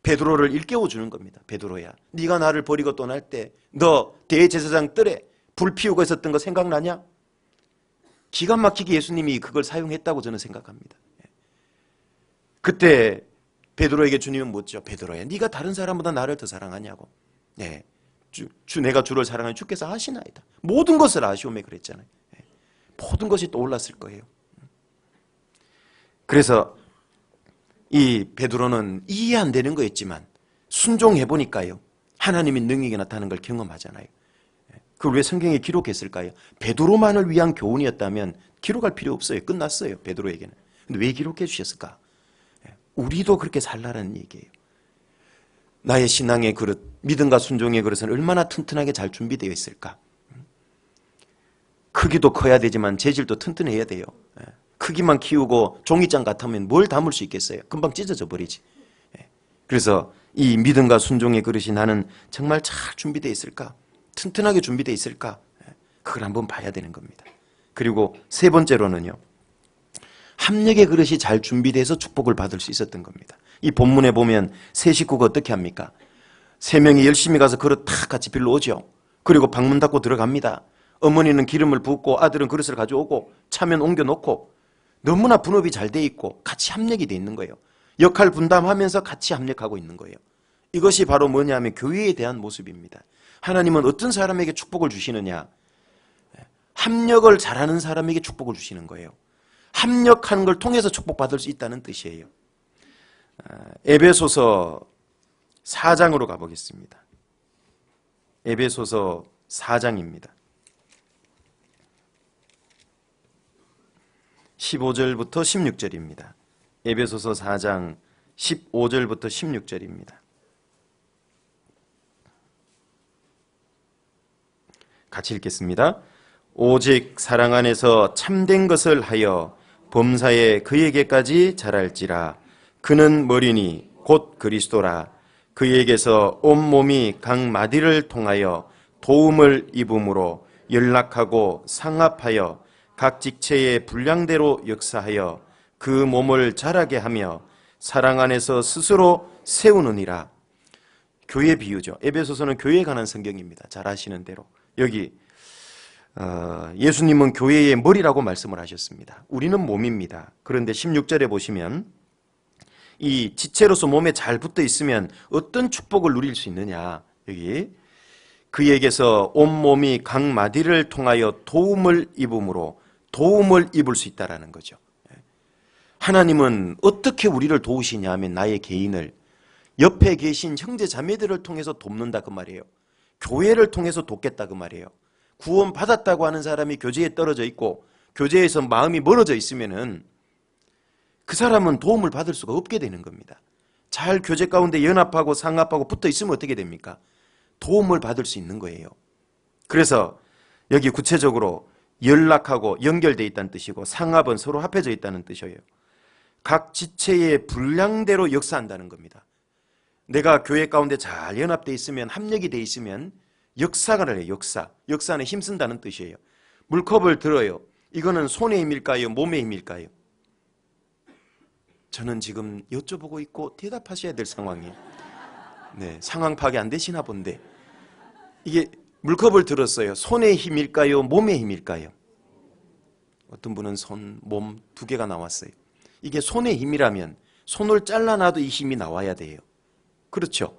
베드로를 일깨워 주는 겁니다. 베드로야, 네가 나를 버리고 떠날 때 너 대제사장 뜰에 불 피우고 있었던 거 생각나냐? 기가 막히게 예수님이 그걸 사용했다고 저는 생각합니다. 그때 베드로에게 주님은 묻죠. 베드로야, 네가 다른 사람보다 나를 더 사랑하냐고. 네, 내가 주를 사랑하니 주께서 아시나이다. 모든 것을 아시오매 그랬잖아요. 모든 것이 떠올랐을 거예요. 그래서 이 베드로는 이해 안 되는 거였지만 순종해 보니까요, 하나님의 능력이 나타나는 걸 경험하잖아요. 그걸 왜 성경에 기록했을까요? 베드로만을 위한 교훈이었다면 기록할 필요 없어요. 끝났어요. 베드로에게는. 근데 왜 기록해 주셨을까? 우리도 그렇게 살라는 얘기예요. 나의 신앙의 그릇, 믿음과 순종의 그릇은 얼마나 튼튼하게 잘 준비되어 있을까? 크기도 커야 되지만 재질도 튼튼해야 돼요. 크기만 키우고 종이장 같으면 뭘 담을 수 있겠어요? 금방 찢어져 버리지. 그래서 이 믿음과 순종의 그릇이 나는 정말 잘 준비되어 있을까? 튼튼하게 준비되어 있을까? 그걸 한번 봐야 되는 겁니다. 그리고 세 번째로는요, 합력의 그릇이 잘 준비돼서 축복을 받을 수 있었던 겁니다. 이 본문에 보면 세 식구가 어떻게 합니까? 세 명이 열심히 가서 그릇 탁 같이 빌러 오죠. 그리고 방문 닫고 들어갑니다. 어머니는 기름을 붓고 아들은 그릇을 가져오고 차면 옮겨놓고 너무나 분업이 잘 돼 있고 같이 합력이 돼 있는 거예요. 역할 분담하면서 같이 합력하고 있는 거예요. 이것이 바로 뭐냐면 교회에 대한 모습입니다. 하나님은 어떤 사람에게 축복을 주시느냐? 합력을 잘하는 사람에게 축복을 주시는 거예요. 합력하는 걸 통해서 축복받을 수 있다는 뜻이에요. 에베소서 4장으로 가보겠습니다. 에베소서 4장입니다. 15절부터 16절입니다. 에베소서 4장 15절부터 16절입니다. 같이 읽겠습니다. 오직 사랑 안에서 참된 것을 하여 범사에 그에게까지 자랄지라. 그는 머리니 곧 그리스도라. 그에게서 온몸이 각 마디를 통하여 도움을 입음으로 연락하고 상합하여 각 직체의 분량대로 역사하여 그 몸을 자라게 하며 사랑 안에서 스스로 세우느니라. 교회 비유죠. 에베소서는 교회에 관한 성경입니다. 잘 아시는 대로. 여기 예수님은 교회의 머리라고 말씀을 하셨습니다. 우리는 몸입니다. 그런데 16절에 보시면 이 지체로서 몸에 잘 붙어 있으면 어떤 축복을 누릴 수 있느냐. 여기 그에게서 온몸이 각 마디를 통하여 도움을 입음으로 도움을 입을 수 있다라는 거죠. 하나님은 어떻게 우리를 도우시냐 하면 나의 개인을 옆에 계신 형제 자매들을 통해서 돕는다 그 말이에요. 교회를 통해서 돕겠다 그 말이에요. 구원 받았다고 하는 사람이 교제에 떨어져 있고 교제에서 마음이 멀어져 있으면은 그 사람은 도움을 받을 수가 없게 되는 겁니다. 잘 교제 가운데 연합하고 상합하고 붙어 있으면 어떻게 됩니까? 도움을 받을 수 있는 거예요. 그래서 여기 구체적으로 연락하고 연결되어 있다는 뜻이고 상합은 서로 합해져 있다는 뜻이에요. 각 지체의 분량대로 역사한다는 겁니다. 내가 교회 가운데 잘 연합되어 있으면 합력이 되어 있으면 역사를 해요. 역사. 역사는 힘쓴다는 뜻이에요. 물컵을 들어요. 이거는 손의 힘일까요? 몸의 힘일까요? 저는 지금 여쭤보고 있고 대답하셔야 될 상황이에요. 네, 상황 파악이 안 되시나 본데 이게 물컵을 들었어요. 손의 힘일까요? 몸의 힘일까요? 어떤 분은 손, 몸 두 개가 나왔어요. 이게 손의 힘이라면 손을 잘라놔도 이 힘이 나와야 돼요. 그렇죠?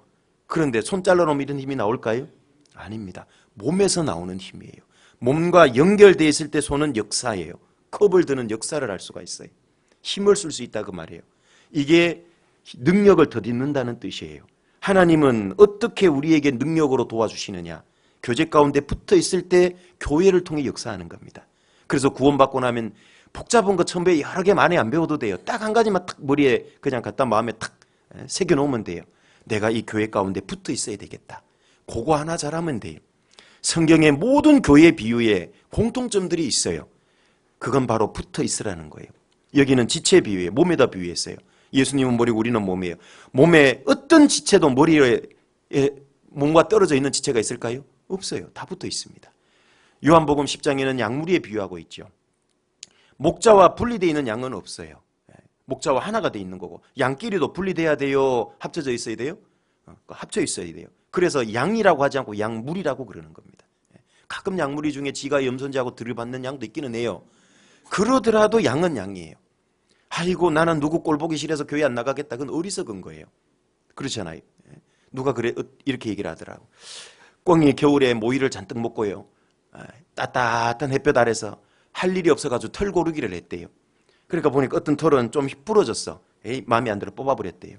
그런데 손 잘라놓으면 이런 힘이 나올까요? 아닙니다. 몸에서 나오는 힘이에요. 몸과 연결되어 있을 때 손은 역사예요. 컵을 드는 역사를 할 수가 있어요. 힘을 쓸 수 있다 그 말이에요. 이게 능력을 덧입는다는 뜻이에요. 하나님은 어떻게 우리에게 능력으로 도와주시느냐? 교제 가운데 붙어 있을 때 교회를 통해 역사하는 겁니다. 그래서 구원받고 나면 복잡한 거 처음 배워 여러 개 많이 안 배워도 돼요. 딱 한 가지만 탁 머리에 그냥 갖다 마음에 탁 새겨 놓으면 돼요. 내가 이 교회 가운데 붙어 있어야 되겠다. 그거 하나 잘하면 돼요. 성경의 모든 교회 비유에 공통점들이 있어요. 그건 바로 붙어 있으라는 거예요. 여기는 지체 비유예요. 몸에다 비유했어요. 예수님은 머리고 우리는 몸이에요. 몸에 어떤 지체도 머리에 몸과 떨어져 있는 지체가 있을까요? 없어요. 다 붙어 있습니다. 요한복음 10장에는 양무리에 비유하고 있죠. 목자와 분리되어 있는 양은 없어요. 목자와 하나가 돼 있는 거고 양끼리도 분리돼야 돼요? 합쳐져 있어야 돼요? 합쳐 있어야 돼요. 그래서 양이라고 하지 않고 양무리라고 그러는 겁니다. 가끔 양무리 중에 지가 염선지하고 들이받는 양도 있기는 해요. 그러더라도 양은 양이에요. 아이고 나는 누구 꼴 보기 싫어서 교회 안 나가겠다. 그건 어리석은 거예요. 그렇잖아요. 누가 그래 이렇게 얘기를 하더라고. 꿩이 겨울에 모이를 잔뜩 먹고요. 따뜻한 햇볕 아래서 할 일이 없어가지고 털 고르기를 했대요. 그러니까 보니까 어떤 털은 좀 부러졌어. 에이, 마음에 안 들어 뽑아버렸대요.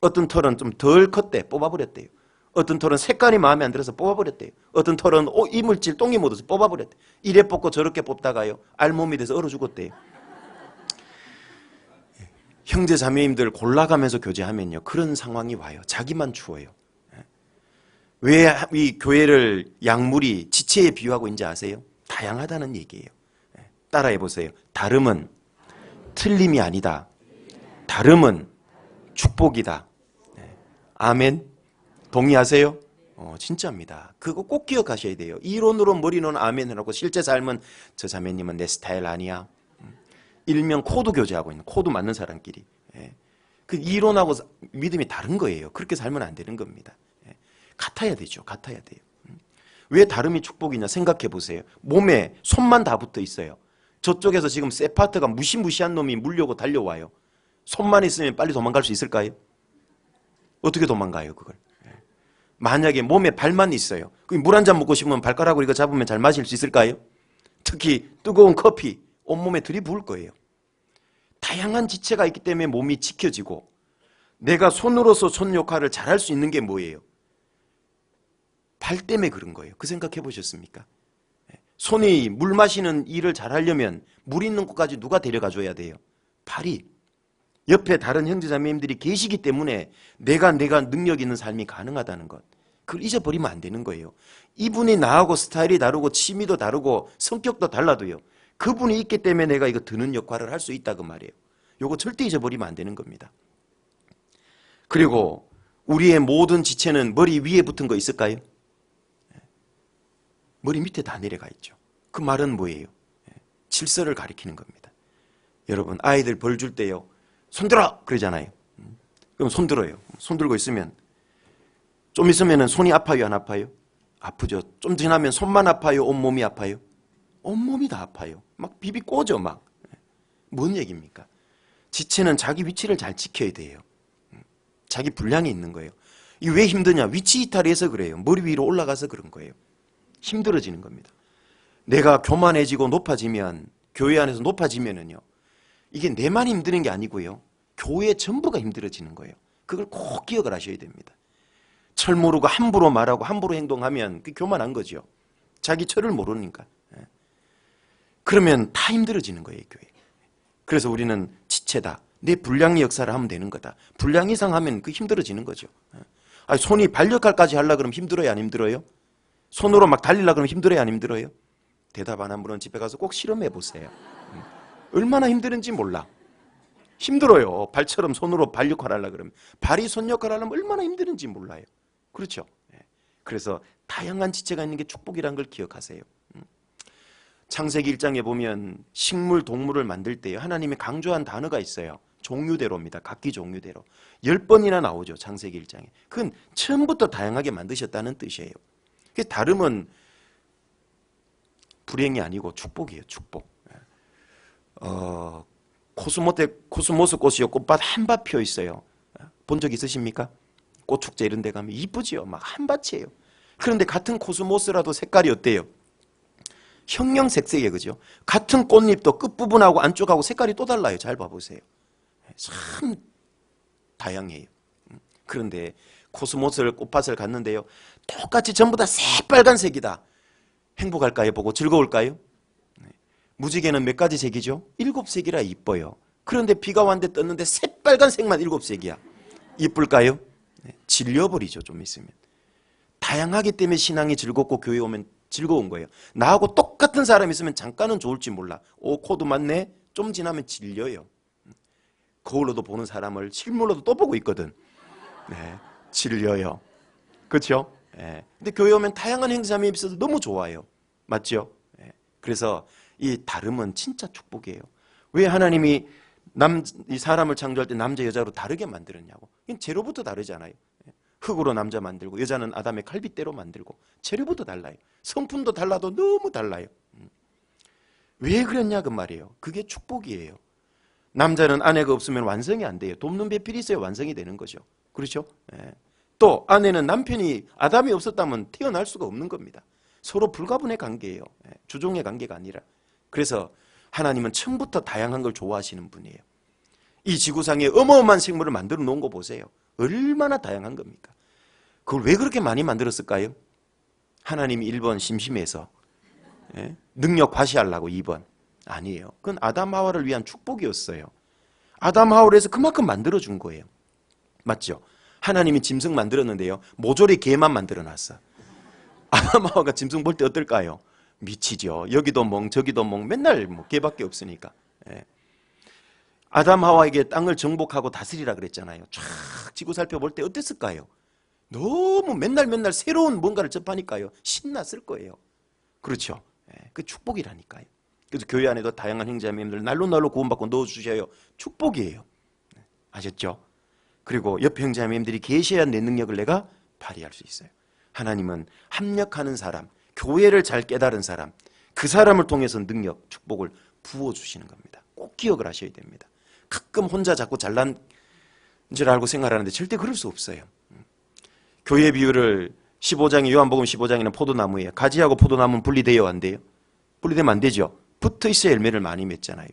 어떤 털은 좀 덜 컸대. 뽑아버렸대요. 어떤 털은 색깔이 마음에 안 들어서 뽑아버렸대요. 어떤 털은 이물질 똥이 묻어서 뽑아버렸대요. 이래 뽑고 저렇게 뽑다가요. 알몸이 돼서 얼어 죽었대요. 형제 자매님들 골라가면서 교제하면요. 그런 상황이 와요. 자기만 추워요. 왜 이 교회를 양무리, 지체에 비유하고 있는지 아세요? 다양하다는 얘기예요. 따라해 보세요. 다름은 틀림이 아니다. 다름은 축복이다. 아멘? 동의하세요? 진짜입니다. 그거 꼭 기억하셔야 돼요. 이론으로 머리는 아멘을 하고 실제 삶은 저 자매님은 내 스타일 아니야. 일명 코드 교제하고 있는, 코드 맞는 사람끼리. 예. 그 이론하고 믿음이 다른 거예요. 그렇게 살면 안 되는 겁니다. 예. 같아야 되죠. 같아야 돼요. 왜 다름이 축복이냐 생각해 보세요. 몸에 손만 다 붙어 있어요. 저쪽에서 지금 세파트가 무시무시한 놈이 물려고 달려와요. 손만 있으면 빨리 도망갈 수 있을까요? 어떻게 도망가요, 그걸? 만약에 몸에 발만 있어요. 물 한 잔 먹고 싶으면 발가락으로 이거 잡으면 잘 마실 수 있을까요? 특히 뜨거운 커피 온몸에 들이부을 거예요. 다양한 지체가 있기 때문에 몸이 지켜지고 내가 손으로서 손 역할을 잘할 수 있는 게 뭐예요? 발 때문에 그런 거예요. 그 생각해 보셨습니까? 손이 물 마시는 일을 잘하려면 물 있는 곳까지 누가 데려가 줘야 돼요? 발이. 옆에 다른 형제자매님들이 계시기 때문에 내가 능력 있는 삶이 가능하다는 것. 그걸 잊어버리면 안 되는 거예요. 이분이 나하고 스타일이 다르고 취미도 다르고 성격도 달라도요. 그분이 있기 때문에 내가 이거 드는 역할을 할 수 있다 그 말이에요. 이거 절대 잊어버리면 안 되는 겁니다. 그리고 우리의 모든 지체는 머리 위에 붙은 거 있을까요? 머리 밑에 다 내려가 있죠. 그 말은 뭐예요? 질서를 가리키는 겁니다. 여러분 아이들 벌 줄 때요. 손들어! 그러잖아요. 그럼 손들어요. 손 들고 있으면 좀 있으면 손이 아파요? 안 아파요? 아프죠. 좀 지나면 손만 아파요? 온몸이 아파요? 온몸이 다 아파요. 막 비비 꼬죠 막. 뭔 얘기입니까? 지체는 자기 위치를 잘 지켜야 돼요. 자기 분량이 있는 거예요. 이게 왜 힘드냐? 위치 이탈해서 그래요. 머리 위로 올라가서 그런 거예요. 힘들어지는 겁니다. 내가 교만해지고 높아지면, 교회 안에서 높아지면은요, 이게 내만 힘드는 게 아니고요, 교회 전부가 힘들어지는 거예요. 그걸 꼭 기억을 하셔야 됩니다. 철 모르고 함부로 말하고 함부로 행동하면 그 교만한 거죠. 자기 철을 모르니까. 그러면 다 힘들어지는 거예요, 교회. 그래서 우리는 지체다. 내 분량의 역사를 하면 되는 거다. 분량 이상 하면 그 힘들어지는 거죠. 아니, 손이 발 역할까지 하려고 그러면 힘들어요, 안 힘들어요? 손으로 막 달리려고 그러면 힘들어요, 안 힘들어요? 대답 안 한 분은 집에 가서 꼭 실험해 보세요. 얼마나 힘드는지 몰라. 힘들어요. 발처럼 손으로 발 역할 하려고 그러면. 발이 손 역할 하려면 얼마나 힘드는지 몰라요. 그렇죠? 그래서 다양한 지체가 있는 게 축복이라는 걸 기억하세요. 창세기 1장에 보면 식물, 동물을 만들 때요, 하나님이 강조한 단어가 있어요. 종류대로입니다. 각기 종류대로. 10번이나 나오죠. 창세기 1장에. 그건 처음부터 다양하게 만드셨다는 뜻이에요. 다름은 불행이 아니고 축복이에요. 축복. 코스모스 꽃이요, 꽃밭 한밭 피어 있어요. 본 적 있으십니까? 꽃축제 이런 데 가면 이쁘지요. 막 한밭이에요. 그런데 같은 코스모스라도 색깔이 어때요? 형형색색이에요. 그죠? 같은 꽃잎도 끝부분하고 안쪽하고 색깔이 또 달라요. 잘 봐보세요. 참 다양해요. 그런데 코스모스를, 꽃밭을 갔는데요, 똑같이 전부 다 새빨간색이다. 행복할까요? 보고 즐거울까요? 무지개는 몇 가지 색이죠? 7색이라 이뻐요. 그런데 비가 왔는데 떴는데 새빨간색만 7색이야. 이쁠까요? 질려버리죠. 좀 있으면. 다양하기 때문에 신앙이 즐겁고 교회 오면 즐거운 거예요. 나하고 똑같은 사람이 있으면 잠깐은 좋을지 몰라. 오, 코드 맞네? 좀 지나면 질려요. 거울로도 보는 사람을 실물로도 또 보고 있거든. 네, 질려요. 그렇죠? 네. 근데 교회 오면 다양한 행사함이 있어서 너무 좋아요. 맞죠? 네. 그래서 이 다름은 진짜 축복이에요. 왜 하나님이 이 사람을 창조할 때 남자 여자로 다르게 만들었냐고. 이건 재료부터 다르잖아요. 흙으로 남자 만들고 여자는 아담의 칼빗대로 만들고 재료부터 달라요. 성품도 달라도 너무 달라요. 왜 그랬냐 그 말이에요. 그게 축복이에요. 남자는 아내가 없으면 완성이 안 돼요. 돕는 배필이 있어야 완성이 되는 거죠. 그렇죠? 예. 또 아내는 남편이 아담이 없었다면 태어날 수가 없는 겁니다. 서로 불가분의 관계예요. 예. 주종의 관계가 아니라. 그래서 하나님은 처음부터 다양한 걸 좋아하시는 분이에요. 이 지구상에 어마어마한 생물을 만들어 놓은 거 보세요. 얼마나 다양한 겁니까? 그걸 왜 그렇게 많이 만들었을까요? 하나님이 1번 심심해서, 예? 능력 과시하려고 2번. 아니에요. 그건 아담 하와를 위한 축복이었어요. 아담 하와를 해서 그만큼 만들어준 거예요. 맞죠? 하나님이 짐승 만들었는데요, 모조리 개만 만들어놨어. 아담 하와가 짐승 볼 때 어떨까요? 미치죠. 여기도 멍 저기도 멍, 맨날 뭐 개밖에 없으니까. 예. 아담 하와에게 땅을 정복하고 다스리라 그랬잖아요. 쫙 지구 살펴볼 때 어땠을까요? 너무 맨날 새로운 뭔가를 접하니까요. 신났을 거예요. 그렇죠. 그 축복이라니까요. 그래서 교회 안에도 다양한 형제자매님들 날로 구원받고 넣어주셔요. 축복이에요. 아셨죠? 그리고 옆 형제자매님들이 계셔야 내 능력을 내가 발휘할 수 있어요. 하나님은 합력하는 사람, 교회를 잘 깨달은 사람, 그 사람을 통해서 능력, 축복을 부어주시는 겁니다. 꼭 기억을 하셔야 됩니다. 가끔 혼자 자꾸 잘난 줄 알고 생각하는데 절대 그럴 수 없어요. 교회 비유를 15장에 요한복음 15장에는 포도나무예요. 가지하고 포도나무는 분리돼요, 안 돼요? 분리되면 안 되죠. 붙어 있어야 열매를 많이 맺잖아요.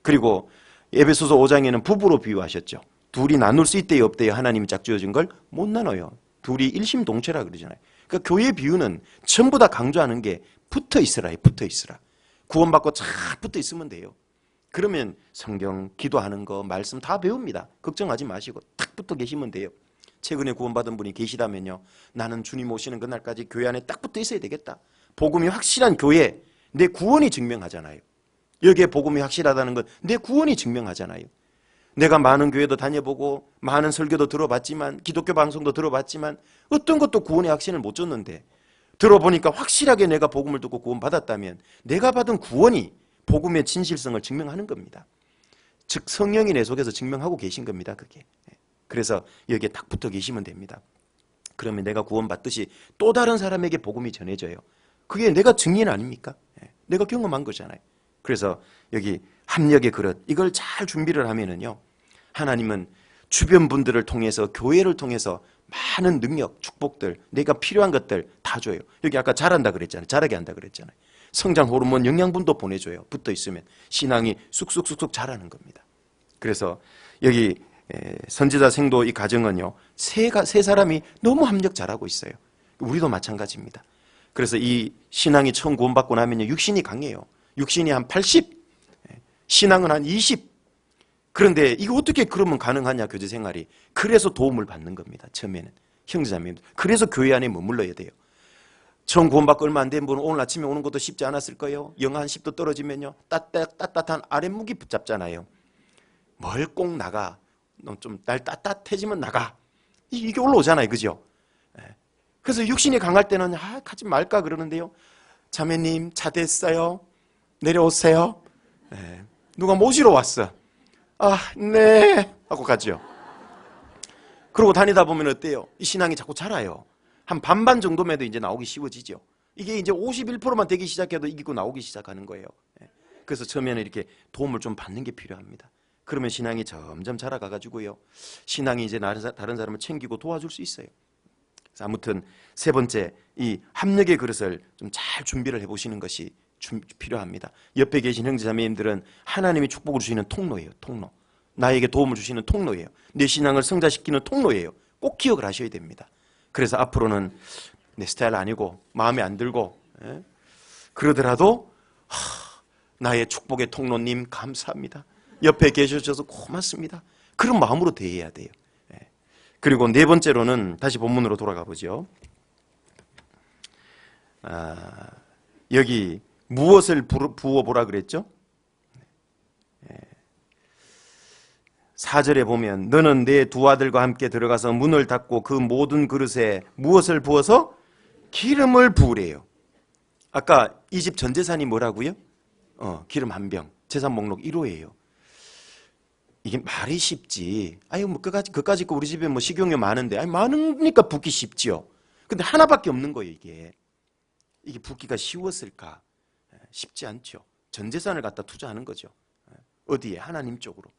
그리고 에베소서 5장에는 부부로 비유하셨죠. 둘이 나눌 수 있대요, 없대요? 하나님이 짝지어준 걸 못 나눠요. 둘이 일심동체라 그러잖아요. 그러니까 교회 비유는 전부 다 강조하는 게 붙어 있으라, 붙어 있으라. 구원받고 잘 붙어 있으면 돼요. 그러면 성경, 기도하는 거, 말씀 다 배웁니다. 걱정하지 마시고 딱 붙어 계시면 돼요. 최근에 구원받은 분이 계시다면요, 나는 주님 오시는 그날까지 교회 안에 딱 붙어 있어야 되겠다. 복음이 확실한 교회, 내 구원이 증명하잖아요. 여기에 복음이 확실하다는 건 내 구원이 증명하잖아요. 내가 많은 교회도 다녀보고 많은 설교도 들어봤지만, 기독교 방송도 들어봤지만 어떤 것도 구원의 확신을 못 줬는데, 들어보니까 확실하게 내가 복음을 듣고 구원받았다면 내가 받은 구원이 복음의 진실성을 증명하는 겁니다. 즉 성령이 내 속에서 증명하고 계신 겁니다. 그게. 그래서 여기에 딱 붙어 계시면 됩니다. 그러면 내가 구원받듯이 또 다른 사람에게 복음이 전해져요. 그게 내가 증인 아닙니까? 내가 경험한 거잖아요. 그래서 여기 합력의 그릇, 이걸 잘 준비를 하면은요, 하나님은 주변 분들을 통해서, 교회를 통해서 많은 능력, 축복들, 내가 필요한 것들 다 줘요. 여기 아까 잘한다 그랬잖아요. 잘하게 한다 그랬잖아요. 성장 호르몬, 영양분도 보내줘요. 붙어 있으면 신앙이 쑥쑥 자라는 겁니다. 그래서 여기 선지자 생도 이 가정은요, 세 사람이 너무 합력 잘하고 있어요. 우리도 마찬가지입니다. 그래서 이 신앙이 처음 구원받고 나면요, 육신이 강해요. 육신이 한 80, 신앙은 한 20. 그런데 이거 어떻게 그러면 가능하냐, 교제 생활이. 그래서 도움을 받는 겁니다. 처음에는 형제자매님들. 그래서 교회 안에 머물러야 돼요. 처음 구원받고 얼마 안 된 분은 오늘 아침에 오는 것도 쉽지 않았을 거예요. 영하 한 10도 떨어지면요, 따뜻한 아랫목이 붙잡잖아요. 뭘 꼭 나가, 좀 날 따뜻해지면 나가, 이게 올라오잖아요. 그죠? 그래서 육신이 강할 때는 가지 말까 그러는데요, 자매님 차 됐어요, 내려오세요. 누가 모시러 왔어. 네 하고 가죠. 그러고 다니다 보면 어때요? 이 신앙이 자꾸 자라요. 한 반반 정도면 이제 나오기 쉬워지죠. 이게 이제 51%만 되기 시작해도 이기고 나오기 시작하는 거예요. 그래서 처음에는 이렇게 도움을 좀 받는 게 필요합니다. 그러면 신앙이 점점 자라가가지고요, 신앙이 이제 다른 사람을 챙기고 도와줄 수 있어요. 그래서 아무튼 세 번째, 이 합력의 그릇을 좀 잘 준비를 해보시는 것이 필요합니다. 옆에 계신 형제자매님들은 하나님이 축복을 주시는 통로예요. 통로. 나에게 도움을 주시는 통로예요. 내 신앙을 성장시키는 통로예요. 꼭 기억을 하셔야 됩니다. 그래서 앞으로는 내 스타일 아니고 마음에 안 들고 그러더라도 나의 축복의 통로님 감사합니다, 옆에 계셔서 고맙습니다, 그런 마음으로 대해야 돼요. 그리고 네 번째로는 다시 본문으로 돌아가 보죠. 여기 무엇을 부어보라 그랬죠? 4절에 보면 너는 내 두 아들과 함께 들어가서 문을 닫고 그 모든 그릇에 무엇을 부어서? 기름을 부으래요. 아까 이 집 전 재산이 뭐라고요? 기름 한 병, 재산 목록 1호예요. 이게 말이 쉽지. 뭐 그까짓 거 우리 집에 뭐 식용유 많은데, 많으니까 붓기 쉽지요. 근데 하나밖에 없는 거예요. 이게 붓기가 쉬웠을까? 쉽지 않죠. 전 재산을 갖다 투자하는 거죠. 어디에? 하나님 쪽으로.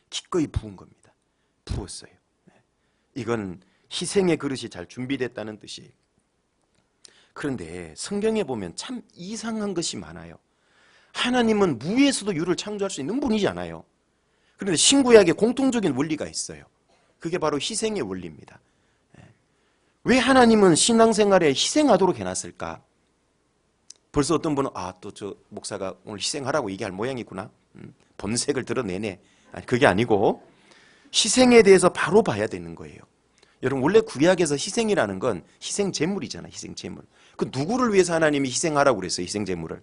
기꺼이 부은 겁니다. 부었어요. 이건 희생의 그릇이 잘 준비됐다는 뜻이에요. 그런데 성경에 보면 참 이상한 것이 많아요. 하나님은 무에서도 유를 창조할 수 있는 분이잖아요. 그런데 신구약에 공통적인 원리가 있어요. 그게 바로 희생의 원리입니다. 왜 하나님은 신앙생활에 희생하도록 해놨을까? 벌써 어떤 분은 또 저 목사가 오늘 희생하라고 얘기할 모양이구나, 본색을 드러내네. 아니, 그게 아니고 희생에 대해서 바로 봐야 되는 거예요. 여러분, 원래 구약에서 희생이라는 건 희생제물이잖아요. 희생제물. 그 누구를 위해서 하나님이 희생하라고 그랬어요? 희생제물을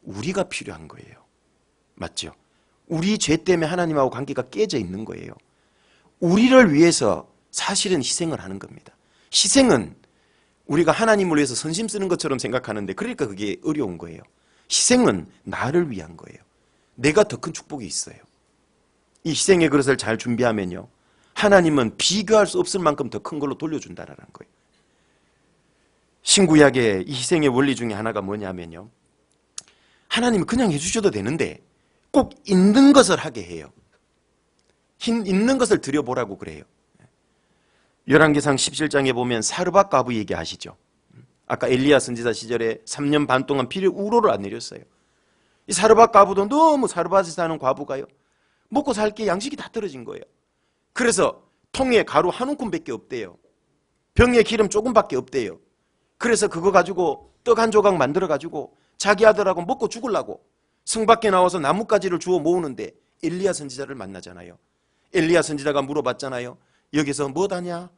우리가 필요한 거예요. 맞죠? 우리 죄 때문에 하나님하고 관계가 깨져 있는 거예요. 우리를 위해서 사실은 희생을 하는 겁니다. 희생은 우리가 하나님을 위해서 선심 쓰는 것처럼 생각하는데 그러니까 그게 어려운 거예요. 희생은 나를 위한 거예요. 내가 더 큰 축복이 있어요. 이 희생의 그릇을 잘 준비하면요, 하나님은 비교할 수 없을 만큼 더 큰 걸로 돌려준다라는 거예요. 신구약의 이 희생의 원리 중에 하나가 뭐냐면요, 하나님은 그냥 해주셔도 되는데 꼭 있는 것을 하게 해요. 있는 것을 드려보라고 그래요. 열왕기상 17장에 보면 사르밧 과부 얘기하시죠. 아까 엘리야 선지자 시절에 3년 반 동안 비를 우로를 안 내렸어요. 이 사르밧 과부도 너무 사르밧에 사는 과부가요, 먹고 살 게 양식이 다 떨어진 거예요. 그래서 통에 가루 한 움큼밖에 없대요. 병에 기름 조금밖에 없대요. 그래서 그거 가지고 떡 한 조각 만들어 가지고 자기 아들하고 먹고 죽으려고 성 밖에 나와서 나뭇가지를 주워 모으는데 엘리야 선지자를 만나잖아요. 엘리야 선지자가 물어봤잖아요. 여기서 뭐 하냐?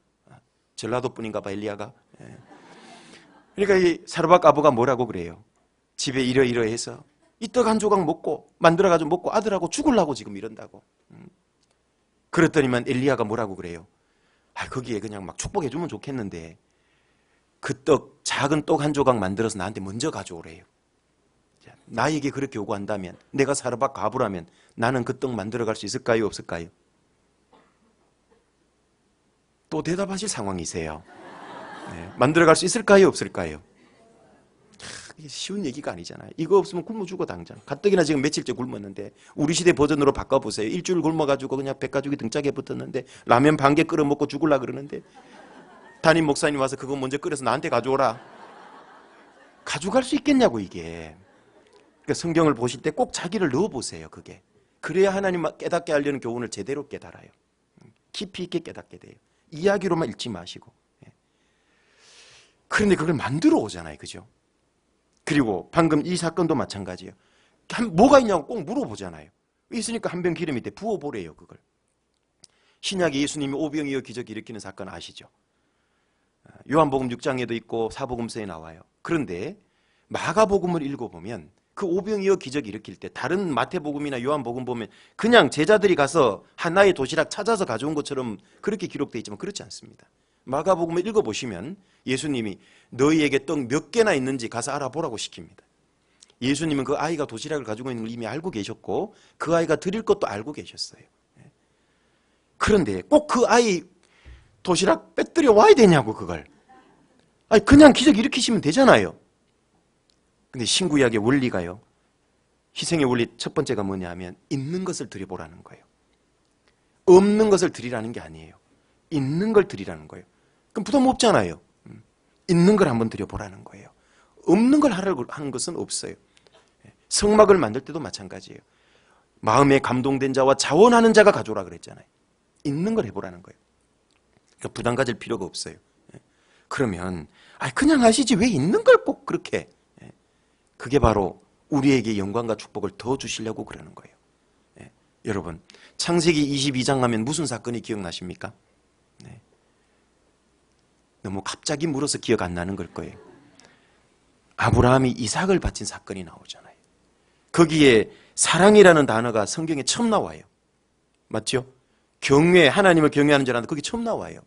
전라도 분인가 봐, 엘리야가. 그러니까 이 사르밧 과부가 뭐라고 그래요? 집에 이러이러해서 이 떡 한 조각 먹고 만들어가지고 먹고 아들하고 죽으려고 지금 이런다고. 그랬더니만 엘리야가 뭐라고 그래요? 거기에 그냥 막 축복해주면 좋겠는데 그 떡, 작은 떡 한 조각 만들어서 나한테 먼저 가져오래요. 나에게 그렇게 요구한다면, 내가 사르밧 과부라면 나는 그 떡 만들어갈 수 있을까요, 없을까요? 또 대답하실 상황이세요. 네. 만들어갈 수 있을까요, 없을까요? 이게 쉬운 얘기가 아니잖아요. 이거 없으면 굶어 죽어 당장. 가뜩이나 지금 며칠째 굶었는데 우리 시대 버전으로 바꿔보세요. 일주일 굶어가지고 그냥 백가죽이 등짝에 붙었는데 라면 반 개 끓여 먹고 죽으려고 그러는데 담임 목사님 와서 그거 먼저 끓여서 나한테 가져오라. 가져갈 수 있겠냐고 이게. 그러니까 성경을 보실 때 꼭 자기를 넣어보세요. 그게. 그래야 하나님 깨닫게 하려는 교훈을 제대로 깨달아요. 깊이 있게 깨닫게 돼요. 이야기로만 읽지 마시고. 그런데 그걸 만들어 오잖아요. 그죠? 그리고 방금 이 사건도 마찬가지예요. 뭐가 있냐고 꼭 물어보잖아요. 있으니까 한 병 기름 밑에 부어보래요. 그걸. 신약에 예수님이 오병이어 기적 일으키는 사건 아시죠? 요한복음 6장에도 있고 사복음서에 나와요. 그런데 마가복음을 읽어보면 그 오병이어 기적 일으킬 때 다른 마태복음이나 요한복음 보면 그냥 제자들이 가서 하나의 도시락 찾아서 가져온 것처럼 그렇게 기록되어 있지만 그렇지 않습니다. 마가복음을 읽어보시면 예수님이 너희에게 떡 몇 개나 있는지 가서 알아보라고 시킵니다. 예수님은 그 아이가 도시락을 가지고 있는 걸 이미 알고 계셨고 그 아이가 드릴 것도 알고 계셨어요. 그런데 꼭 그 아이 도시락 빼뜨려 와야 되냐고 그걸. 그냥 기적 일으키시면 되잖아요. 근데 신구약의 원리가요, 희생의 원리 첫 번째가 뭐냐 하면 있는 것을 드려보라는 거예요. 없는 것을 드리라는 게 아니에요. 있는 걸 드리라는 거예요. 그럼 부담 없잖아요. 있는 걸 한번 드려보라는 거예요. 없는 걸 하라고 하는 것은 없어요. 성막을 만들 때도 마찬가지예요. 마음에 감동된 자와 자원하는 자가 가져오라 그랬잖아요. 있는 걸 해보라는 거예요. 그러니까 부담 가질 필요가 없어요. 그러면 그냥 하시지 왜 있는 걸 꼭 그렇게. 그게 바로 우리에게 영광과 축복을 더 주시려고 그러는 거예요. 여러분, 창세기 22장 하면 무슨 사건이 기억나십니까? 너무 갑자기 물어서 기억 안 나는 걸 거예요. 아브라함이 이삭을 바친 사건이 나오잖아요. 거기에 사랑이라는 단어가 성경에 처음 나와요. 맞죠? 경외, 하나님을 경외하는 자라는데 거기 처음 나와요.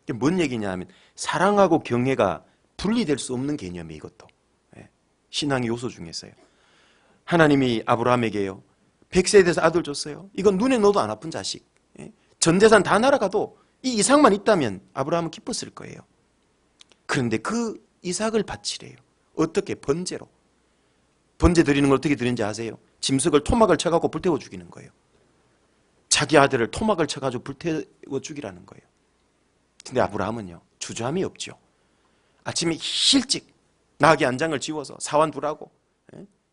이게 뭔 얘기냐 하면 사랑하고 경외가 분리될 수 없는 개념이에요. 이것도. 신앙의 요소 중에서요. 하나님이 아브라함에게요, 100세에 대해서 아들 줬어요. 이건 눈에 넣어도 안 아픈 자식. 전 재산 다 날아가도 이 이삭만 있다면 아브라함은 기뻤을 거예요. 그런데 그 이삭을 바치래요. 어떻게? 번제로. 번제 드리는 걸 어떻게 드리는지 아세요? 짐승을 토막을 쳐갖고 불태워 죽이는 거예요. 자기 아들을 토막을 쳐가지고 불태워 죽이라는 거예요. 근데 아브라함은요, 주저함이 없죠. 아침에 일찍 나귀 안장을 지워서 사완 둘하고,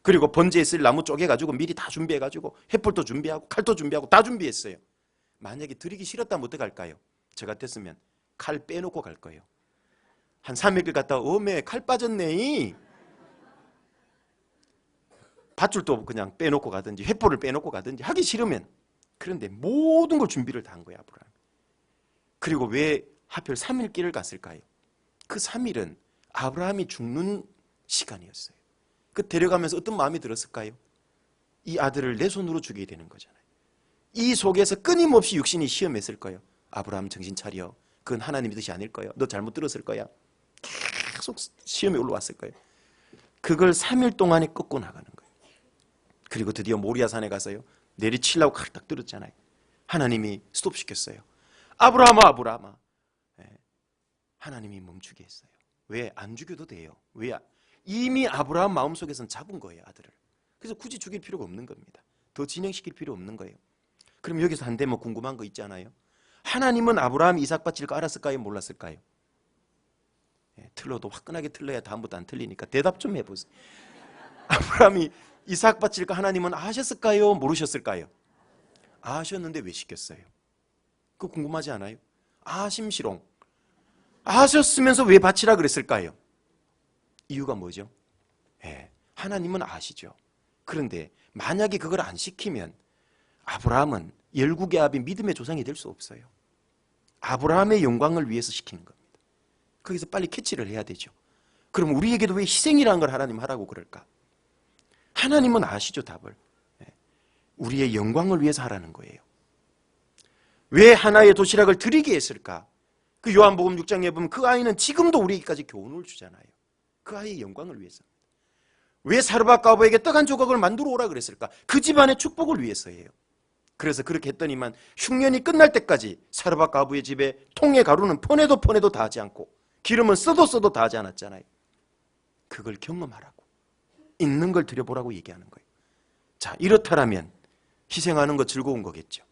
그리고 번제에 쓸 나무 쪼개가지고 미리 다 준비해가지고 횃불도 준비하고 칼도 준비하고 다 준비했어요. 만약에 드리기 싫었다면 어떡할까요? 저 같았으면 칼 빼놓고 갈 거예요. 한 3일 갔다가 어메 칼 빠졌네. 밧줄도 그냥 빼놓고 가든지 횃불을 빼놓고 가든지 하기 싫으면. 그런데 모든 걸 준비를 다 한 거예요, 아브라함. 그리고 왜 하필 3일 길을 갔을까요? 그 3일은 아브라함이 죽는 시간이었어요. 그 데려가면서 어떤 마음이 들었을까요? 이 아들을 내 손으로 죽여야 되는 거잖아요. 이 속에서 끊임없이 육신이 시험했을 거예요. 아브라함 정신 차려. 그건 하나님의 뜻이 아닐 거예요. 너 잘못 들었을 거야. 계속 시험이 올라왔을 거예요. 그걸 3일 동안에 꺾고 나가는 거예요. 그리고 드디어 모리아산에 가서요. 내리치려고 칼 딱 들었잖아요. 하나님이 스톱시켰어요. 아브라함아, 아브라함아. 하나님이 멈추게 했어요. 왜? 안 죽여도 돼요. 왜? 이미 아브라함 마음속에서는 잡은 거예요, 아들을. 그래서 굳이 죽일 필요가 없는 겁니다. 더 진행시킬 필요 없는 거예요. 그럼 여기서 한 대목 궁금한 거 있잖아요. 하나님은 아브라함이 이삭 바칠 거 알았을까요? 몰랐을까요? 틀려도 화끈하게 틀려야 다음부터 안 틀리니까 대답 좀 해보세요. 아브라함이 이삭 바칠 거 하나님은 아셨을까요? 모르셨을까요? 아셨는데 왜 시켰어요? 그거 궁금하지 않아요? 아심시롱. 아셨으면서 왜 바치라 그랬을까요? 이유가 뭐죠? 하나님은 아시죠. 그런데 만약에 그걸 안 시키면 아브라함은 열국의 아비 믿음의 조상이 될 수 없어요. 아브라함의 영광을 위해서 시키는 겁니다. 거기서 빨리 캐치를 해야 되죠. 그럼 우리에게도 왜 희생이라는 걸 하나님 하라고 그럴까? 하나님은 아시죠, 답을. 우리의 영광을 위해서 하라는 거예요. 왜 하나의 도시락을 드리게 했을까? 그 요한복음 6장에 보면 그 아이는 지금도 우리에게까지 교훈을 주잖아요. 그 아이의 영광을 위해서. 왜 사르밧 과부에게 떡 한 조각을 만들어 오라 그랬을까? 그 집안의 축복을 위해서예요. 그래서 그렇게 했더니만 흉년이 끝날 때까지 사르밧 과부의 집에 통의 가루는 퍼내도 다 하지 않고 기름은 써도 다 하지 않았잖아요. 그걸 경험하라고, 있는 걸 드려보라고 얘기하는 거예요. 자, 이렇다라면 희생하는 거 즐거운 거겠죠.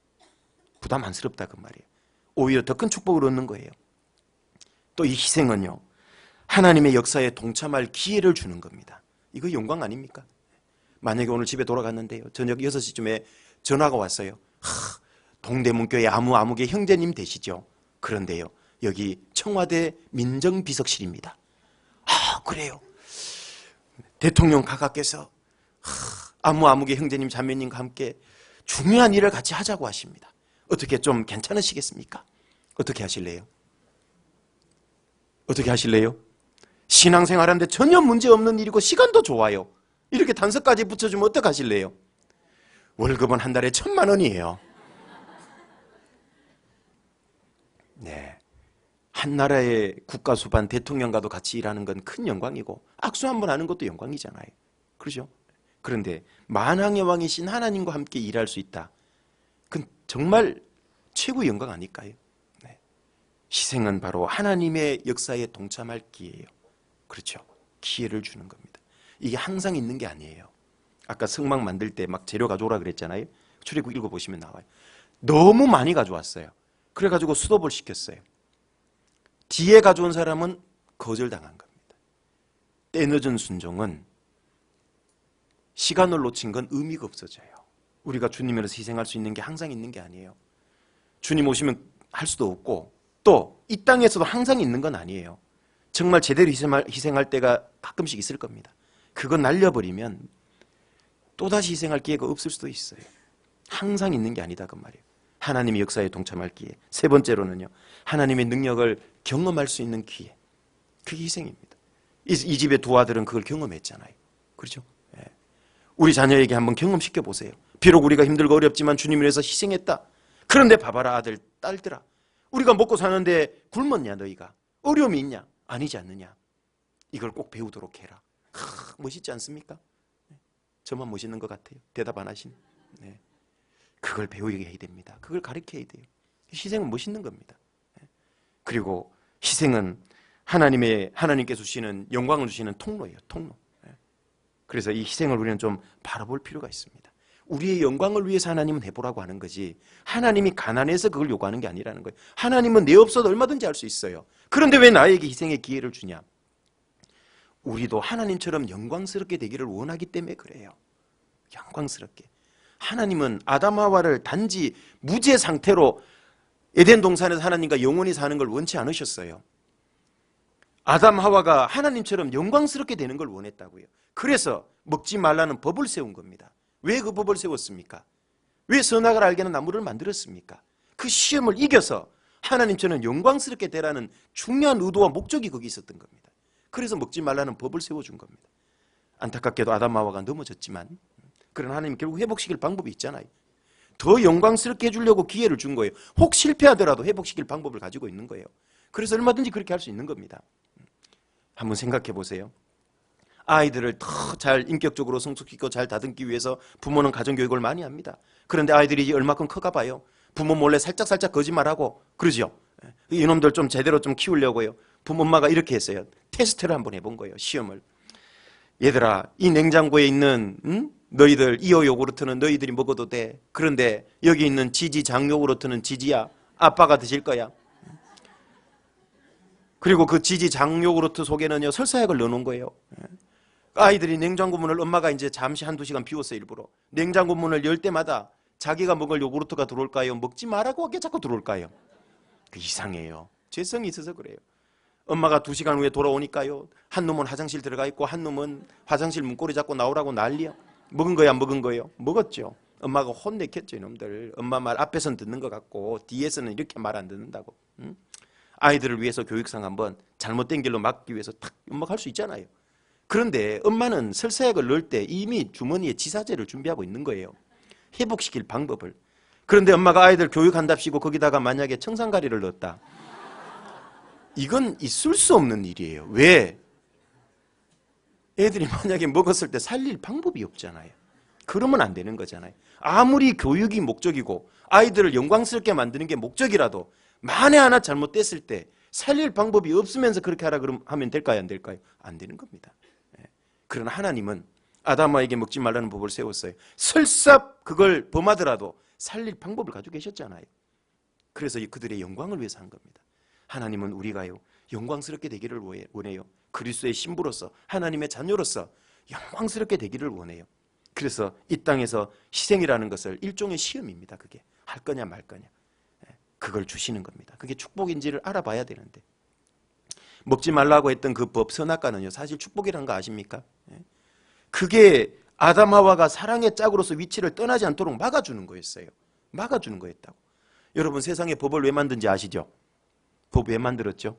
부담 안스럽다 그 말이에요. 오히려 더 큰 축복을 얻는 거예요. 또 이 희생은요, 하나님의 역사에 동참할 기회를 주는 겁니다. 이거 영광 아닙니까? 만약에 오늘 집에 돌아갔는데요, 저녁 6시쯤에 전화가 왔어요. 동대문교회 아무개 형제님 되시죠? 그런데요, 여기 청와대 민정비서실입니다. 그래요. 대통령 가깝께서 아무개 형제님 자매님과 함께 중요한 일을 같이 하자고 하십니다. 어떻게 좀 괜찮으시겠습니까? 어떻게 하실래요? 어떻게 하실래요? 신앙생활하는데 전혀 문제없는 일이고 시간도 좋아요. 이렇게 단서까지 붙여주면 어떻게 하실래요? 월급은 한 달에 1,000만 원이에요. 네, 한 나라의 국가수반 대통령과도 같이 일하는 건 큰 영광이고 악수 한번 하는 것도 영광이잖아요. 그렇죠? 그런데 만왕의 왕이신 하나님과 함께 일할 수 있다. 그건 정말 최고의 영광 아닐까요? 네. 희생은 바로 하나님의 역사에 동참할 기회예요. 그렇죠? 기회를 주는 겁니다. 이게 항상 있는 게 아니에요. 아까 성막 만들 때 막 재료 가져오라 그랬잖아요. 출애굽 읽어보시면 나와요. 너무 많이 가져왔어요. 그래가지고 수도벌 시켰어요. 뒤에 가져온 사람은 거절당한 겁니다. 때늦은 순종은 시간을 놓친 건 의미가 없어져요. 우리가 주님 안에서 희생할 수 있는 게 항상 있는 게 아니에요. 주님 오시면 할 수도 없고 또 이 땅에서도 항상 있는 건 아니에요. 정말 제대로 희생할 때가 가끔씩 있을 겁니다. 그거 날려버리면 또다시 희생할 기회가 없을 수도 있어요. 항상 있는 게 아니다 그 말이에요. 하나님의 역사에 동참할 기회. 세 번째로는요, 하나님의 능력을 경험할 수 있는 기회. 그게 희생입니다. 이 집의 두 아들은 그걸 경험했잖아요. 그렇죠? 예. 우리 자녀에게 한번 경험시켜 보세요. 비록 우리가 힘들고 어렵지만 주님을 위해서 희생했다. 그런데 봐봐라 아들, 딸들아. 우리가 먹고 사는데 굶었냐 너희가? 어려움이 있냐? 아니지 않느냐? 이걸 꼭 배우도록 해라. 멋있지 않습니까? 저만 멋있는 것 같아요. 대답 안 하시네. 네. 그걸 배우게 해야 됩니다. 그걸 가르쳐야 돼요. 희생은 멋있는 겁니다. 그리고 희생은 하나님께서 주시는 영광을 주시는 통로예요. 통로. 그래서 이 희생을 우리는 좀 바라볼 필요가 있습니다. 우리의 영광을 위해서 하나님은 해보라고 하는 거지 하나님이 가난해서 그걸 요구하는 게 아니라는 거예요. 하나님은 내 없어도 얼마든지 할 수 있어요. 그런데 왜 나에게 희생의 기회를 주냐? 우리도 하나님처럼 영광스럽게 되기를 원하기 때문에 그래요. 영광스럽게. 하나님은 아담 하와를 단지 무죄 상태로 에덴 동산에서 하나님과 영원히 사는 걸 원치 않으셨어요. 아담 하와가 하나님처럼 영광스럽게 되는 걸 원했다고요. 그래서 먹지 말라는 법을 세운 겁니다. 왜 그 법을 세웠습니까? 왜 선악을 알게 하는 나무를 만들었습니까? 그 시험을 이겨서 하나님처럼 영광스럽게 되라는 중요한 의도와 목적이 거기 있었던 겁니다. 그래서 먹지 말라는 법을 세워준 겁니다. 안타깝게도 아담 하와가 넘어졌지만 그러나 하나님 결국 회복시킬 방법이 있잖아요. 더 영광스럽게 해주려고 기회를 준 거예요. 혹 실패하더라도 회복시킬 방법을 가지고 있는 거예요. 그래서 얼마든지 그렇게 할 수 있는 겁니다. 한번 생각해 보세요. 아이들을 더 잘 인격적으로 성숙시키고 잘 다듬기 위해서 부모는 가정교육을 많이 합니다. 그런데 아이들이 이제 얼마큼 커가 봐요. 부모 몰래 살짝 거짓말하고 그러죠. 이놈들 좀 제대로 좀 키우려고요. 부모 엄마가 이렇게 했어요. 테스트를 한번 해본 거예요. 시험을. 얘들아, 이 냉장고에 있는 너희들 이어 요구르트는 너희들이 먹어도 돼. 그런데 여기 있는 지지 장 요구르트는 지지야. 아빠가 드실 거야. 그리고 그 지지 장 요구르트 속에는요 설사약을 넣어놓은 거예요. 아이들이 냉장고 문을 엄마가 이제 잠시 한두 시간 비웠어요. 일부러. 냉장고 문을 열 때마다 자기가 먹을 요구르트가 들어올까요? 먹지 말라고 하게 자꾸 들어올까요? 그 이상해요. 죄성이 있어서 그래요. 엄마가 2시간 후에 돌아오니까요. 한 놈은 화장실 들어가 있고 한 놈은 화장실 문고리 잡고 나오라고 난리야. 먹은 거야 안 먹은 거예요? 먹었죠. 엄마가 혼내켰죠. 이놈들. 엄마 말 앞에서는 듣는 것 같고 뒤에서는 이렇게 말 안 듣는다고. 아이들을 위해서 교육상 한번 잘못된 길로 막기 위해서 탁 엄마가 할 수 있잖아요. 그런데 엄마는 설사약을 넣을 때 이미 주머니에 지사제를 준비하고 있는 거예요. 회복시킬 방법을. 그런데 엄마가 아이들 교육한답시고 거기다가 만약에 청산가리를 넣었다. 이건 있을 수 없는 일이에요. 왜? 애들이 만약에 먹었을 때 살릴 방법이 없잖아요. 그러면 안 되는 거잖아요. 아무리 교육이 목적이고 아이들을 영광스럽게 만드는 게 목적이라도 만에 하나 잘못됐을 때 살릴 방법이 없으면서 그렇게 하라 그러면 하면 될까요? 안 될까요? 안 되는 겁니다. 그러나 하나님은 아담아에게 먹지 말라는 법을 세웠어요. 설사 그걸 범하더라도 살릴 방법을 가지고 계셨잖아요. 그래서 그들의 영광을 위해서 한 겁니다. 하나님은 우리가요 영광스럽게 되기를 원해요. 그리스도의 신부로서 하나님의 자녀로서 영광스럽게 되기를 원해요. 그래서 이 땅에서 희생이라는 것을 일종의 시험입니다. 그게 할 거냐 말 거냐 그걸 주시는 겁니다. 그게 축복인지를 알아봐야 되는데 먹지 말라고 했던 그 법 선악과는요 사실 축복이라는 거 아십니까? 그게 아담 하와가 사랑의 짝으로서 위치를 떠나지 않도록 막아주는 거였어요. 막아주는 거였다고. 여러분 세상에 법을 왜 만든지 아시죠? 법 왜 만들었죠?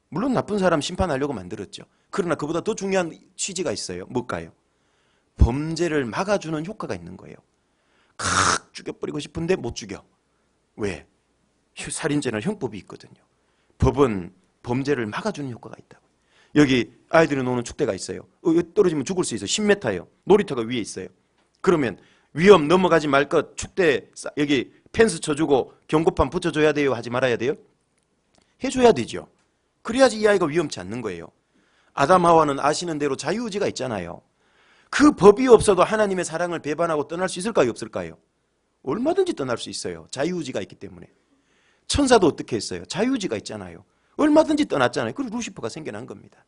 물론 나쁜 사람 심판하려고 만들었죠. 그러나 그보다 더 중요한 취지가 있어요. 뭘까요? 범죄를 막아주는 효과가 있는 거예요. 칵 죽여버리고 싶은데 못 죽여. 왜? 살인죄는 형법이 있거든요. 법은 범죄를 막아주는 효과가 있다고. 여기 아이들이 노는 축대가 있어요. 떨어지면 죽을 수 있어요. 10m예요. 놀이터가 위에 있어요. 그러면 위험 넘어가지 말 것 축대 여기 펜스 쳐주고 경고판 붙여줘야 돼요? 하지 말아야 돼요? 해줘야 되죠. 그래야지 이 아이가 위험치 않는 거예요. 아담 하와는 아시는 대로 자유의지가 있잖아요. 그 법이 없어도 하나님의 사랑을 배반하고 떠날 수 있을까요? 없을까요? 얼마든지 떠날 수 있어요. 자유의지가 있기 때문에. 천사도 어떻게 했어요? 자유의지가 있잖아요. 얼마든지 떠났잖아요. 그리고 루시퍼가 생겨난 겁니다.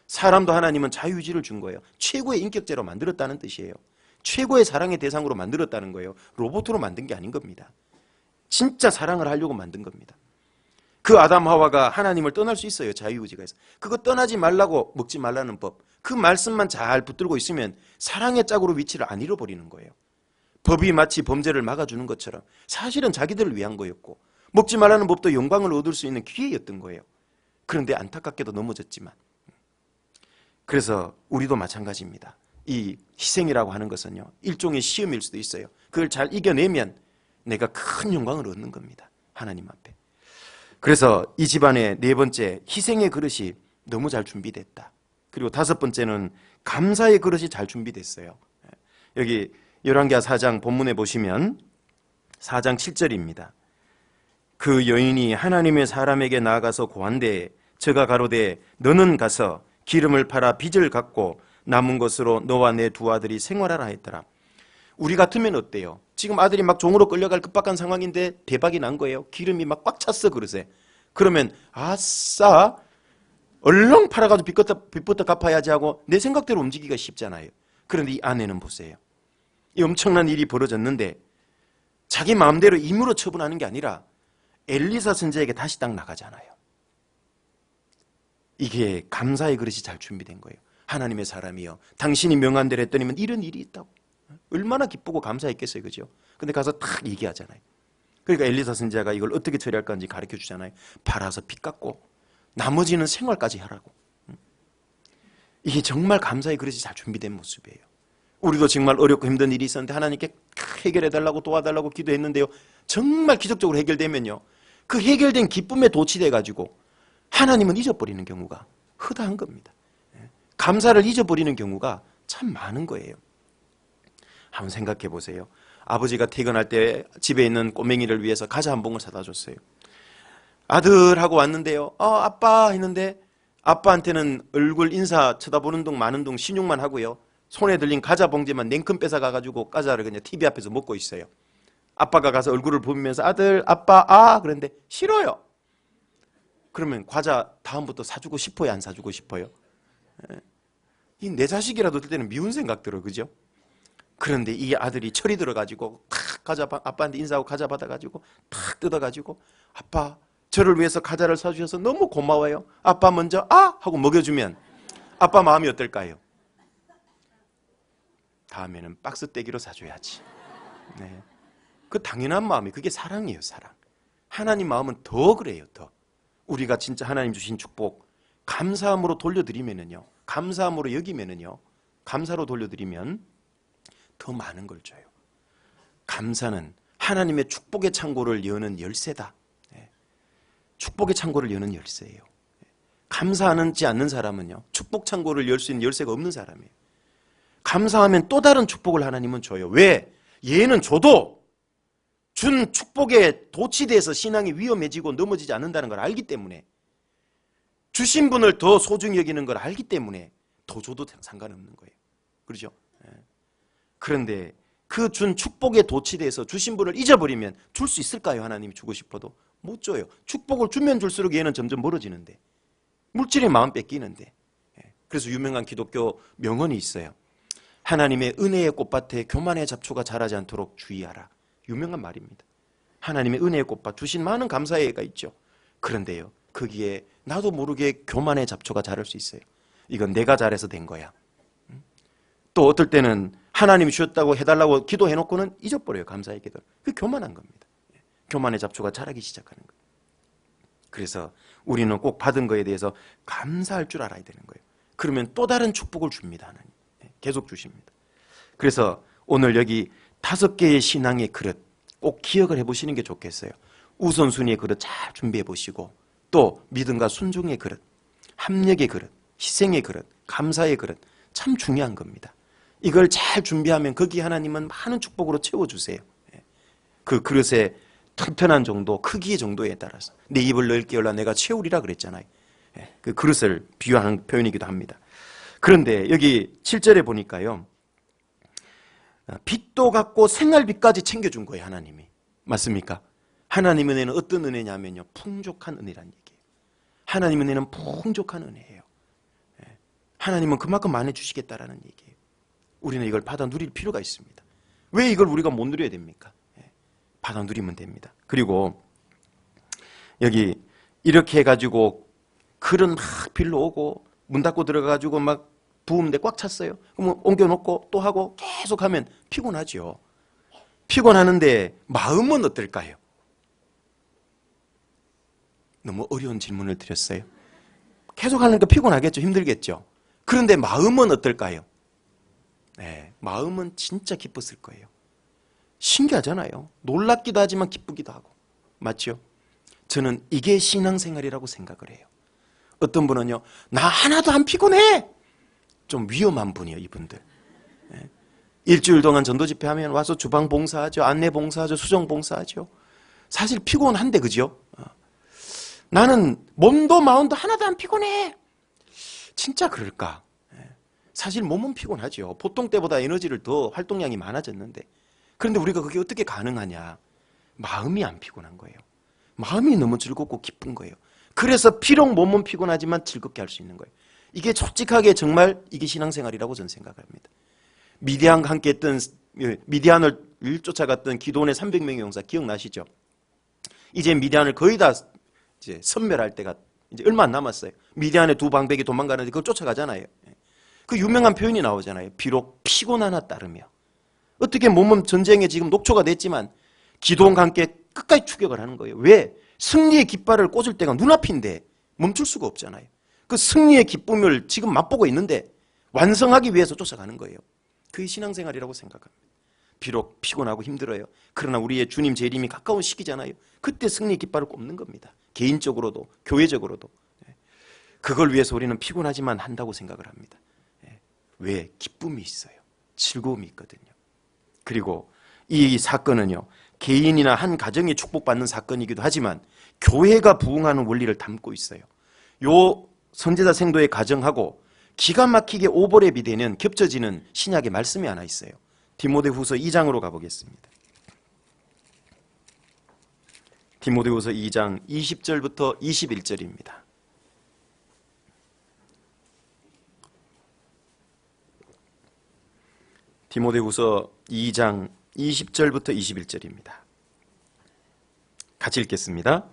사람도 하나님은 자유의지를 준 거예요. 최고의 인격체로 만들었다는 뜻이에요. 최고의 사랑의 대상으로 만들었다는 거예요. 로봇으로 만든 게 아닌 겁니다. 진짜 사랑을 하려고 만든 겁니다. 그 아담 하와가 하나님을 떠날 수 있어요. 자유의지가 있어. 그거 떠나지 말라고 먹지 말라는 법. 그 말씀만 잘 붙들고 있으면 사랑의 짝으로 위치를 안 잃어버리는 거예요. 법이 마치 범죄를 막아주는 것처럼 사실은 자기들을 위한 거였고 먹지 말라는 법도 영광을 얻을 수 있는 기회였던 거예요. 그런데 안타깝게도 넘어졌지만 그래서 우리도 마찬가지입니다. 이 희생이라고 하는 것은요 일종의 시험일 수도 있어요. 그걸 잘 이겨내면 내가 큰 영광을 얻는 겁니다. 하나님 앞에. 그래서 이 집안의 4번째 희생의 그릇이 너무 잘 준비됐다. 그리고 5번째는 감사의 그릇이 잘 준비됐어요. 여기 열왕기하 4장 본문에 보시면 4장 7절입니다. 그 여인이 하나님의 사람에게 나아가서 고한데 저가 가로되 너는 가서 기름을 팔아 빚을 갚고 남은 것으로 너와 내 2 아들이 생활하라 했더라. 우리 같으면 어때요? 지금 아들이 막 종으로 끌려갈 급박한 상황인데 대박이 난 거예요. 기름이 막 꽉 찼어 그릇에. 그러면 아싸 얼렁 팔아가지고 빚부터 갚아야지 하고 내 생각대로 움직이기가 쉽잖아요. 그런데 이 아내는 보세요. 이 엄청난 일이 벌어졌는데 자기 마음대로 임으로 처분하는 게 아니라 엘리사 선지자에게 다시 딱 나가잖아요. 이게 감사의 그릇이 잘 준비된 거예요. 하나님의 사람이요 당신이 명한 대로 했더니만 이런 일이 있다고. 얼마나 기쁘고 감사했겠어요. 그죠? 근데 가서 탁 얘기하잖아요. 그러니까 엘리사 선지자가 이걸 어떻게 처리할 건지 가르쳐 주잖아요. 팔아서 빚 갚고 나머지는 생활까지 하라고. 이게 정말 감사의 그릇이 잘 준비된 모습이에요. 우리도 정말 어렵고 힘든 일이 있었는데 하나님께 해결해달라고 도와달라고 기도했는데요, 정말 기적적으로 해결되면요, 그 해결된 기쁨에 도취돼가지고 하나님은 잊어버리는 경우가 허다한 겁니다. 감사를 잊어버리는 경우가 참 많은 거예요. 한번 생각해 보세요. 아버지가 퇴근할 때 집에 있는 꼬맹이를 위해서 과자 한 봉을 사다 줬어요. 아들하고 왔는데요, 아빠 했는데 아빠한테는 얼굴 인사 쳐다보는 둥 마는 둥 신용만 하고요, 손에 들린 과자 봉지만 냉큼 뺏어가가지고 과자를 그냥 TV 앞에서 먹고 있어요. 아빠가 가서 얼굴을 보면서 아들, 아빠, 그런데 싫어요. 그러면 과자 다음부터 사주고 싶어요, 안 사주고 싶어요? 이 내 자식이라도 들 때는 미운 생각 들어, 그죠? 그런데 이 아들이 철이 들어가지고 탁 과자 아빠한테 인사하고 과자 받아가지고 탁 뜯어가지고 아빠, 저를 위해서 과자를 사주셔서 너무 고마워요. 아빠 먼저 하고 먹여주면 아빠 마음이 어떨까요? 다음에는 박스 떼기로 사줘야지. 네. 그 당연한 마음이, 그게 사랑이에요, 사랑. 하나님 마음은 더 그래요, 더. 우리가 진짜 하나님 주신 축복 감사함으로 돌려드리면은요, 감사함으로 여기면은요, 감사로 돌려드리면 더 많은 걸 줘요. 감사는 하나님의 축복의 창고를 여는 열쇠다. 축복의 창고를 여는 열쇠예요. 감사하지 않는 사람은요, 축복 창고를 열 수 있는 열쇠가 없는 사람이에요. 감사하면 또 다른 축복을 하나님은 줘요. 왜? 얘는 줘도 준 축복에 도취돼서 신앙이 위험해지고 넘어지지 않는다는 걸 알기 때문에, 주신 분을 더 소중히 여기는 걸 알기 때문에 더 줘도 상관없는 거예요. 그렇죠? 그런데 그 준 축복에 도취돼서 주신 분을 잊어버리면 줄 수 있을까요? 하나님이 주고 싶어도 못 줘요. 축복을 주면 줄수록 얘는 점점 멀어지는데, 물질의 마음 뺏기는데. 그래서 유명한 기독교 명언이 있어요. 하나님의 은혜의 꽃밭에 교만의 잡초가 자라지 않도록 주의하라. 유명한 말입니다. 하나님의 은혜의 꽃밭, 주신 많은 감사의 애가 있죠. 그런데요, 거기에 나도 모르게 교만의 잡초가 자랄 수 있어요. 이건 내가 잘해서 된 거야. 또 어떨 때는 하나님이 주셨다고 해달라고 기도해놓고는 잊어버려요, 감사의 기도를. 그게 교만한 겁니다. 교만의 잡초가 자라기 시작하는 거예요. 그래서 우리는 꼭 받은 거에 대해서 감사할 줄 알아야 되는 거예요. 그러면 또 다른 축복을 줍니다, 하나님. 계속 주십니다. 그래서 오늘 여기 5개의 신앙의 그릇 꼭 기억을 해보시는 게 좋겠어요. 우선순위의 그릇 잘 준비해 보시고, 또 믿음과 순종의 그릇, 합력의 그릇, 희생의 그릇, 감사의 그릇, 참 중요한 겁니다. 이걸 잘 준비하면 거기 하나님은 많은 축복으로 채워주세요. 그 그릇의 튼튼한 정도, 크기의 정도에 따라서 내 입을 넓게 열라 내가 채우리라 그랬잖아요. 그 그릇을 비유하는 표현이기도 합니다. 그런데 여기 7절에 보니까요, 빚도 갚고 생활비까지 챙겨준 거예요, 하나님이. 맞습니까? 하나님 은혜는 어떤 은혜냐면요, 풍족한 은혜란 얘기예요. 하나님 은혜는 풍족한 은혜예요. 하나님은 그만큼 많이 주시겠다라는 얘기예요. 우리는 이걸 받아 누릴 필요가 있습니다. 왜 이걸 우리가 못 누려야 됩니까? 받아 누리면 됩니다. 그리고 여기 이렇게 해가지고 글은 막 빌로 오고 문 닫고 들어가가지고 막 부으는데 꽉 찼어요. 그럼 옮겨놓고 또 하고 계속 하면 피곤하죠. 피곤하는데 마음은 어떨까요? 너무 어려운 질문을 드렸어요. 계속 하니까 피곤하겠죠. 힘들겠죠. 그런데 마음은 어떨까요? 네, 마음은 진짜 기뻤을 거예요. 신기하잖아요. 놀랍기도 하지만 기쁘기도 하고. 맞죠? 저는 이게 신앙생활이라고 생각을 해요. 어떤 분은요, 나 하나도 안 피곤해. 좀 위험한 분이에요, 이분들. 일주일 동안 전도 집회하면 와서 주방 봉사하죠, 안내 봉사하죠, 수정 봉사하죠. 사실 피곤한데, 그죠? 나는 몸도 마음도 하나도 안 피곤해. 진짜 그럴까? 사실 몸은 피곤하죠. 보통 때보다 에너지를 더 활동량이 많아졌는데, 그런데 우리가 그게 어떻게 가능하냐? 마음이 안 피곤한 거예요. 마음이 너무 즐겁고 기쁜 거예요. 그래서 비록 몸은 피곤하지만 즐겁게 할 수 있는 거예요. 이게 솔직하게 정말 이게 신앙생활이라고 저는 생각합니다. 미디안과 함께 했던, 미디안을 쫓아갔던 기도원의 300명의 용사 기억나시죠? 이제 미디안을 거의 다 이제 섬멸할 때가 이제 얼마 안 남았어요. 미디안의 두 방백이 도망가는데 그걸 쫓아가잖아요. 그 유명한 표현이 나오잖아요. 비록 피곤하나 따르며. 어떻게 몸은 전쟁에 지금 녹초가 됐지만 기도원과 함께 끝까지 추격을 하는 거예요. 왜? 승리의 깃발을 꽂을 때가 눈앞인데 멈출 수가 없잖아요. 그 승리의 기쁨을 지금 맛보고 있는데 완성하기 위해서 쫓아가는 거예요. 그게 신앙생활이라고 생각합니다. 비록 피곤하고 힘들어요. 그러나 우리의 주님 재림이 가까운 시기잖아요. 그때 승리 깃발을 꼽는 겁니다. 개인적으로도 교회적으로도. 그걸 위해서 우리는 피곤하지만 한다고 생각을 합니다. 왜? 기쁨이 있어요. 즐거움이 있거든요. 그리고 이 사건은요, 개인이나 한 가정이 축복받는 사건이기도 하지만 교회가 부흥하는 원리를 담고 있어요. 요 선지자 생도의 가정하고 기가 막히게 오버랩이 되는 겹쳐지는 신약의 말씀이 하나 있어요. 디모데후서 2장으로 가보겠습니다. 디모데후서 2장 20절부터 21절입니다. 디모데후서 2장 20절부터 21절입니다. 같이 읽겠습니다.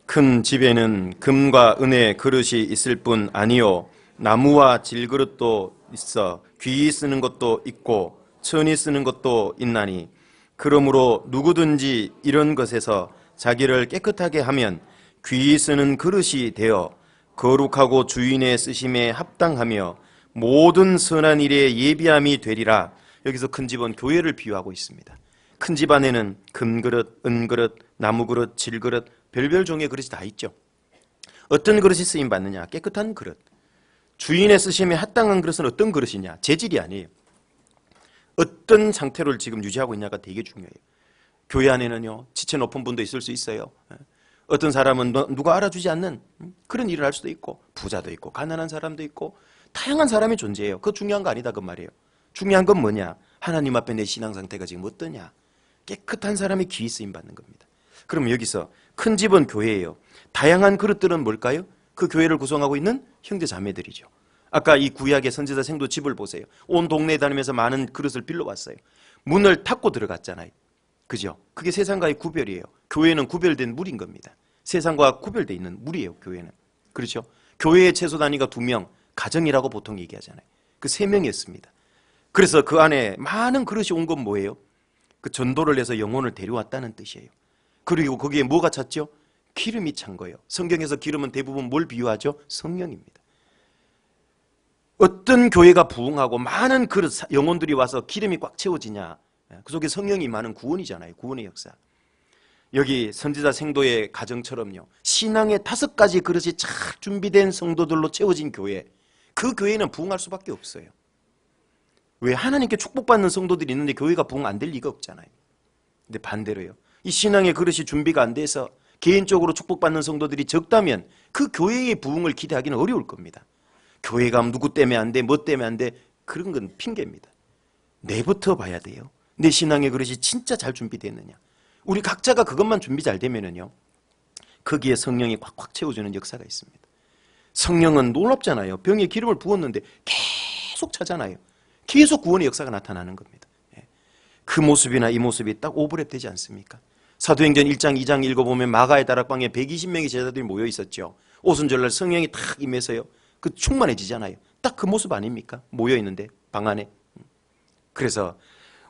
큰 집에는 금과 은의 그릇이 있을 뿐 아니요 나무와 질그릇도 있어 귀히 쓰는 것도 있고 천히 쓰는 것도 있나니 그러므로 누구든지 이런 것에서 자기를 깨끗하게 하면 귀히 쓰는 그릇이 되어 거룩하고 주인의 쓰심에 합당하며 모든 선한 일에 예비함이 되리라. 여기서 큰 집은 교회를 비유하고 있습니다. 큰 집 안에는 금그릇, 은그릇, 나무그릇, 질그릇, 별별 종의 그릇이 다 있죠. 어떤 그릇이 쓰임받느냐? 깨끗한 그릇. 주인의 쓰심에 합당한 그릇은 어떤 그릇이냐? 재질이 아니에요. 어떤 상태를 지금 유지하고 있냐가 되게 중요해요. 교회 안에는요, 지체 높은 분도 있을 수 있어요. 어떤 사람은 누가 알아주지 않는 그런 일을 할 수도 있고, 부자도 있고, 가난한 사람도 있고, 다양한 사람이 존재해요. 그거 중요한 거 아니다 그 말이에요. 중요한 건 뭐냐? 하나님 앞에 내 신앙 상태가 지금 어떠냐? 깨끗한 사람이 귀히 쓰임받는 겁니다. 그럼 여기서 큰 집은 교회예요. 다양한 그릇들은 뭘까요? 그 교회를 구성하고 있는 형제 자매들이죠. 아까 이 구약의 선지자 생도 집을 보세요. 온 동네에 다니면서 많은 그릇을 빌려왔어요. 문을 닫고 들어갔잖아요. 그죠? 그게 세상과의 구별이에요. 교회는 구별된 물인 겁니다. 세상과 구별되어 있는 물이에요, 교회는. 그렇죠? 교회의 최소 단위가 2명, 가정이라고 보통 얘기하잖아요. 그 3명이었습니다. 그래서 그 안에 많은 그릇이 온 건 뭐예요? 그 전도를 해서 영혼을 데려왔다는 뜻이에요. 그리고 거기에 뭐가 찼죠? 기름이 찬 거예요. 성경에서 기름은 대부분 뭘 비유하죠? 성령입니다. 어떤 교회가 부흥하고 많은 그릇 영혼들이 와서 기름이 꽉 채워지냐? 그 속에 성령이 많은 구원이잖아요. 구원의 역사. 여기 선지자 생도의 가정처럼요, 신앙의 5가지 그릇이 잘 준비된 성도들로 채워진 교회, 그 교회는 부흥할 수밖에 없어요. 왜? 하나님께 축복받는 성도들이 있는데 교회가 부흥 안 될 리가 없잖아요. 근데 반대로요, 이 신앙의 그릇이 준비가 안 돼서 개인적으로 축복받는 성도들이 적다면 그 교회의 부흥을 기대하기는 어려울 겁니다. 교회가 누구 때문에 안 돼, 뭐 때문에 안 돼, 그런 건 핑계입니다. 내부터 봐야 돼요. 내 신앙의 그릇이 진짜 잘 준비됐느냐. 우리 각자가 그것만 준비 잘 되면은요, 거기에 성령이 꽉꽉 채워주는 역사가 있습니다. 성령은 놀랍잖아요. 병에 기름을 부었는데 계속 차잖아요. 계속 구원의 역사가 나타나는 겁니다. 그 모습이나 이 모습이 딱 오버랩 되지 않습니까? 사도행전 1장 2장 읽어보면 마가의 다락방에 120명의 제자들이 모여 있었죠. 오순절날 성령이 탁 임해서요, 그 충만해지잖아요. 딱 그 모습 아닙니까? 모여 있는데 방 안에. 그래서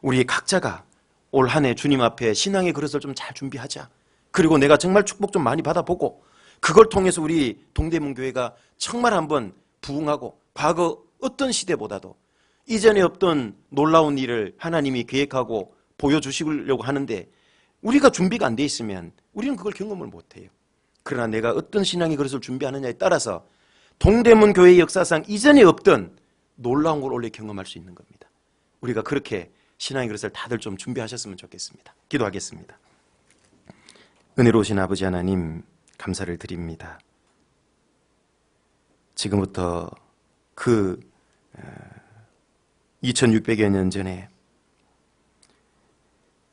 우리 각자가 올 한 해 주님 앞에 신앙의 그릇을 좀 잘 준비하자. 그리고 내가 정말 축복 좀 많이 받아보고, 그걸 통해서 우리 동대문 교회가 정말 한번 부흥하고, 과거 어떤 시대보다도 이전에 없던 놀라운 일을 하나님이 계획하고 보여주시려고 하는데, 우리가 준비가 안 돼 있으면 우리는 그걸 경험을 못해요. 그러나 내가 어떤 신앙의 그릇을 준비하느냐에 따라서 동대문 교회의 역사상 이전에 없던 놀라운 걸 원래 경험할 수 있는 겁니다. 우리가 그렇게 신앙의 그릇을 다들 좀 준비하셨으면 좋겠습니다. 기도하겠습니다. 은혜로우신 아버지 하나님, 감사를 드립니다. 지금부터 그 2600여 년 전에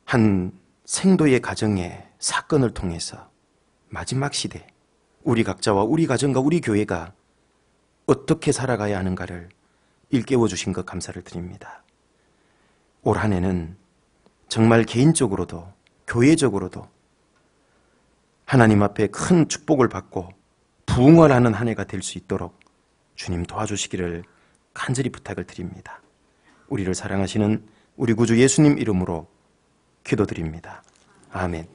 한 생도의 가정의 사건을 통해서 마지막 시대, 우리 각자와 우리 가정과 우리 교회가 어떻게 살아가야 하는가를 일깨워 주신 것 감사를 드립니다. 올 한 해는 정말 개인적으로도 교회적으로도 하나님 앞에 큰 축복을 받고 부흥을 하는 한 해가 될 수 있도록 주님 도와주시기를 간절히 부탁을 드립니다. 우리를 사랑하시는 우리 구주 예수님 이름으로 기도드립니다. 아멘.